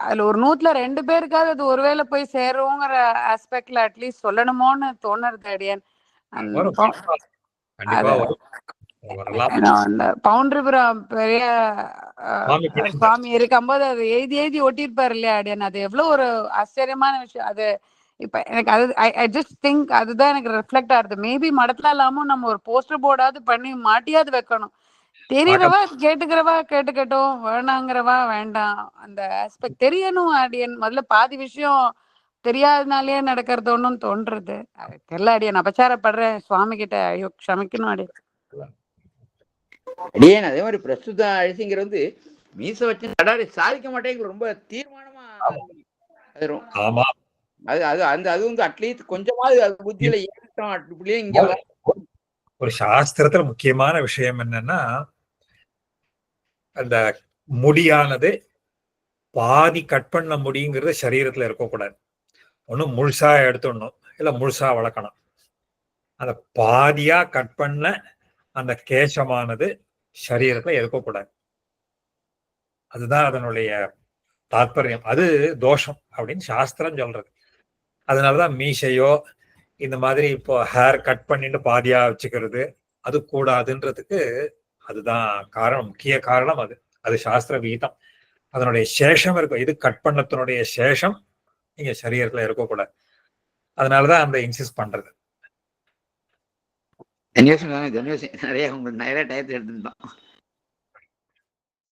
அதுல ஒரு 100ல 2 பேருக்காவது அது ஒருவேளை போய் சேருங்கிற ஆஸ்பெக்ட்ல அட்லீஸ்ட் சொல்லணுமோன்னு தோணுறது அடியன். அந்த பவுண்டரிபுரம் பெரிய சுவாமி இருக்கும்போது அது எழுதி ஒட்டியிருப்பாரு இல்லையா அடியன். அது எவ்வளவு ஒரு ஆச்சரியமான விஷயம் அது. இப்ப எனக்கு அது ஐ ஜஸ்ட் திங்க் அதுதான் எனக்கு ரிஃப்ளெக்ட் ஆகுது. மேபி மடத்துல இல்லாம நம்ம ஒரு போஸ்டர் போர்டாவது பண்ணி மாட்டியாவது வைக்கணும். தெரியறவா கேட்டுக்கிறவா கேட்டுக்கட்டும், வேணாங்கிறவா வேண்டாம். அந்த ஆஸ்பெக்ட் தெரியணும் அடியன். முதல்ல பாதி விஷயம் தெரியாதனாலே நடக்கிறது ஒன்றும் தோன்றது தெரியல அடியன். அபச்சாரப்படுறேன் சுவாமி கிட்ட, ஐயோ க்ஷமிக்கணும் அடியன். அடியேன் அதே மாதிரி பிரஸ்துத அழிசிங்கிற வந்து மீச வச்சு சடாரி சாதிக்க மாட்டேங்கிற ரொம்ப தீர்மானமா அது அது அந்த அது வந்து அட்லீஸ்ட் கொஞ்சமாவது அது புத்தியில ஏற்றம் அப்படியே இங்க ஒரு சாஸ்திரத்துல முக்கியமான விஷயம் என்னன்னா அந்த முடியானது பாதி கட் பண்ண முடியுங்கிறது சரீரத்துல இருக்கக்கூடாது. ஒன்னும் முழுசா எடுத்துடணும், இல்ல முழுசா வளர்க்கணும். அந்த பாதியா கட் பண்ண அந்த கேசமானது சரீரத்துல இருக்கக்கூடாது. அதுதான் அதனுடைய தாற்பயம். அது தோஷம் அப்படின்னு சாஸ்திரம் சொல்றது. அதனாலதான் மீசையோ இந்த மாதிரி இப்போ ஹேர் கட் பண்ணிட்டு பாதியா வச்சுக்கிறது அது கூடாதுன்றதுக்கு அதுதான் காரணம், முக்கிய காரணம். அது அது சாஸ்திர விகிதம். அதனுடைய சேஷம் இருக்கும். இது கட் பண்ணத்தினுடைய சேஷம் நீங்க சரீரத்துல இருக்கக்கூடாது. அதனாலதான் அந்த இன்சிஸ்ட் பண்றது. நிறைய உங்களுக்கு நிறைய டயத்தை எடுத்துட்டோம்.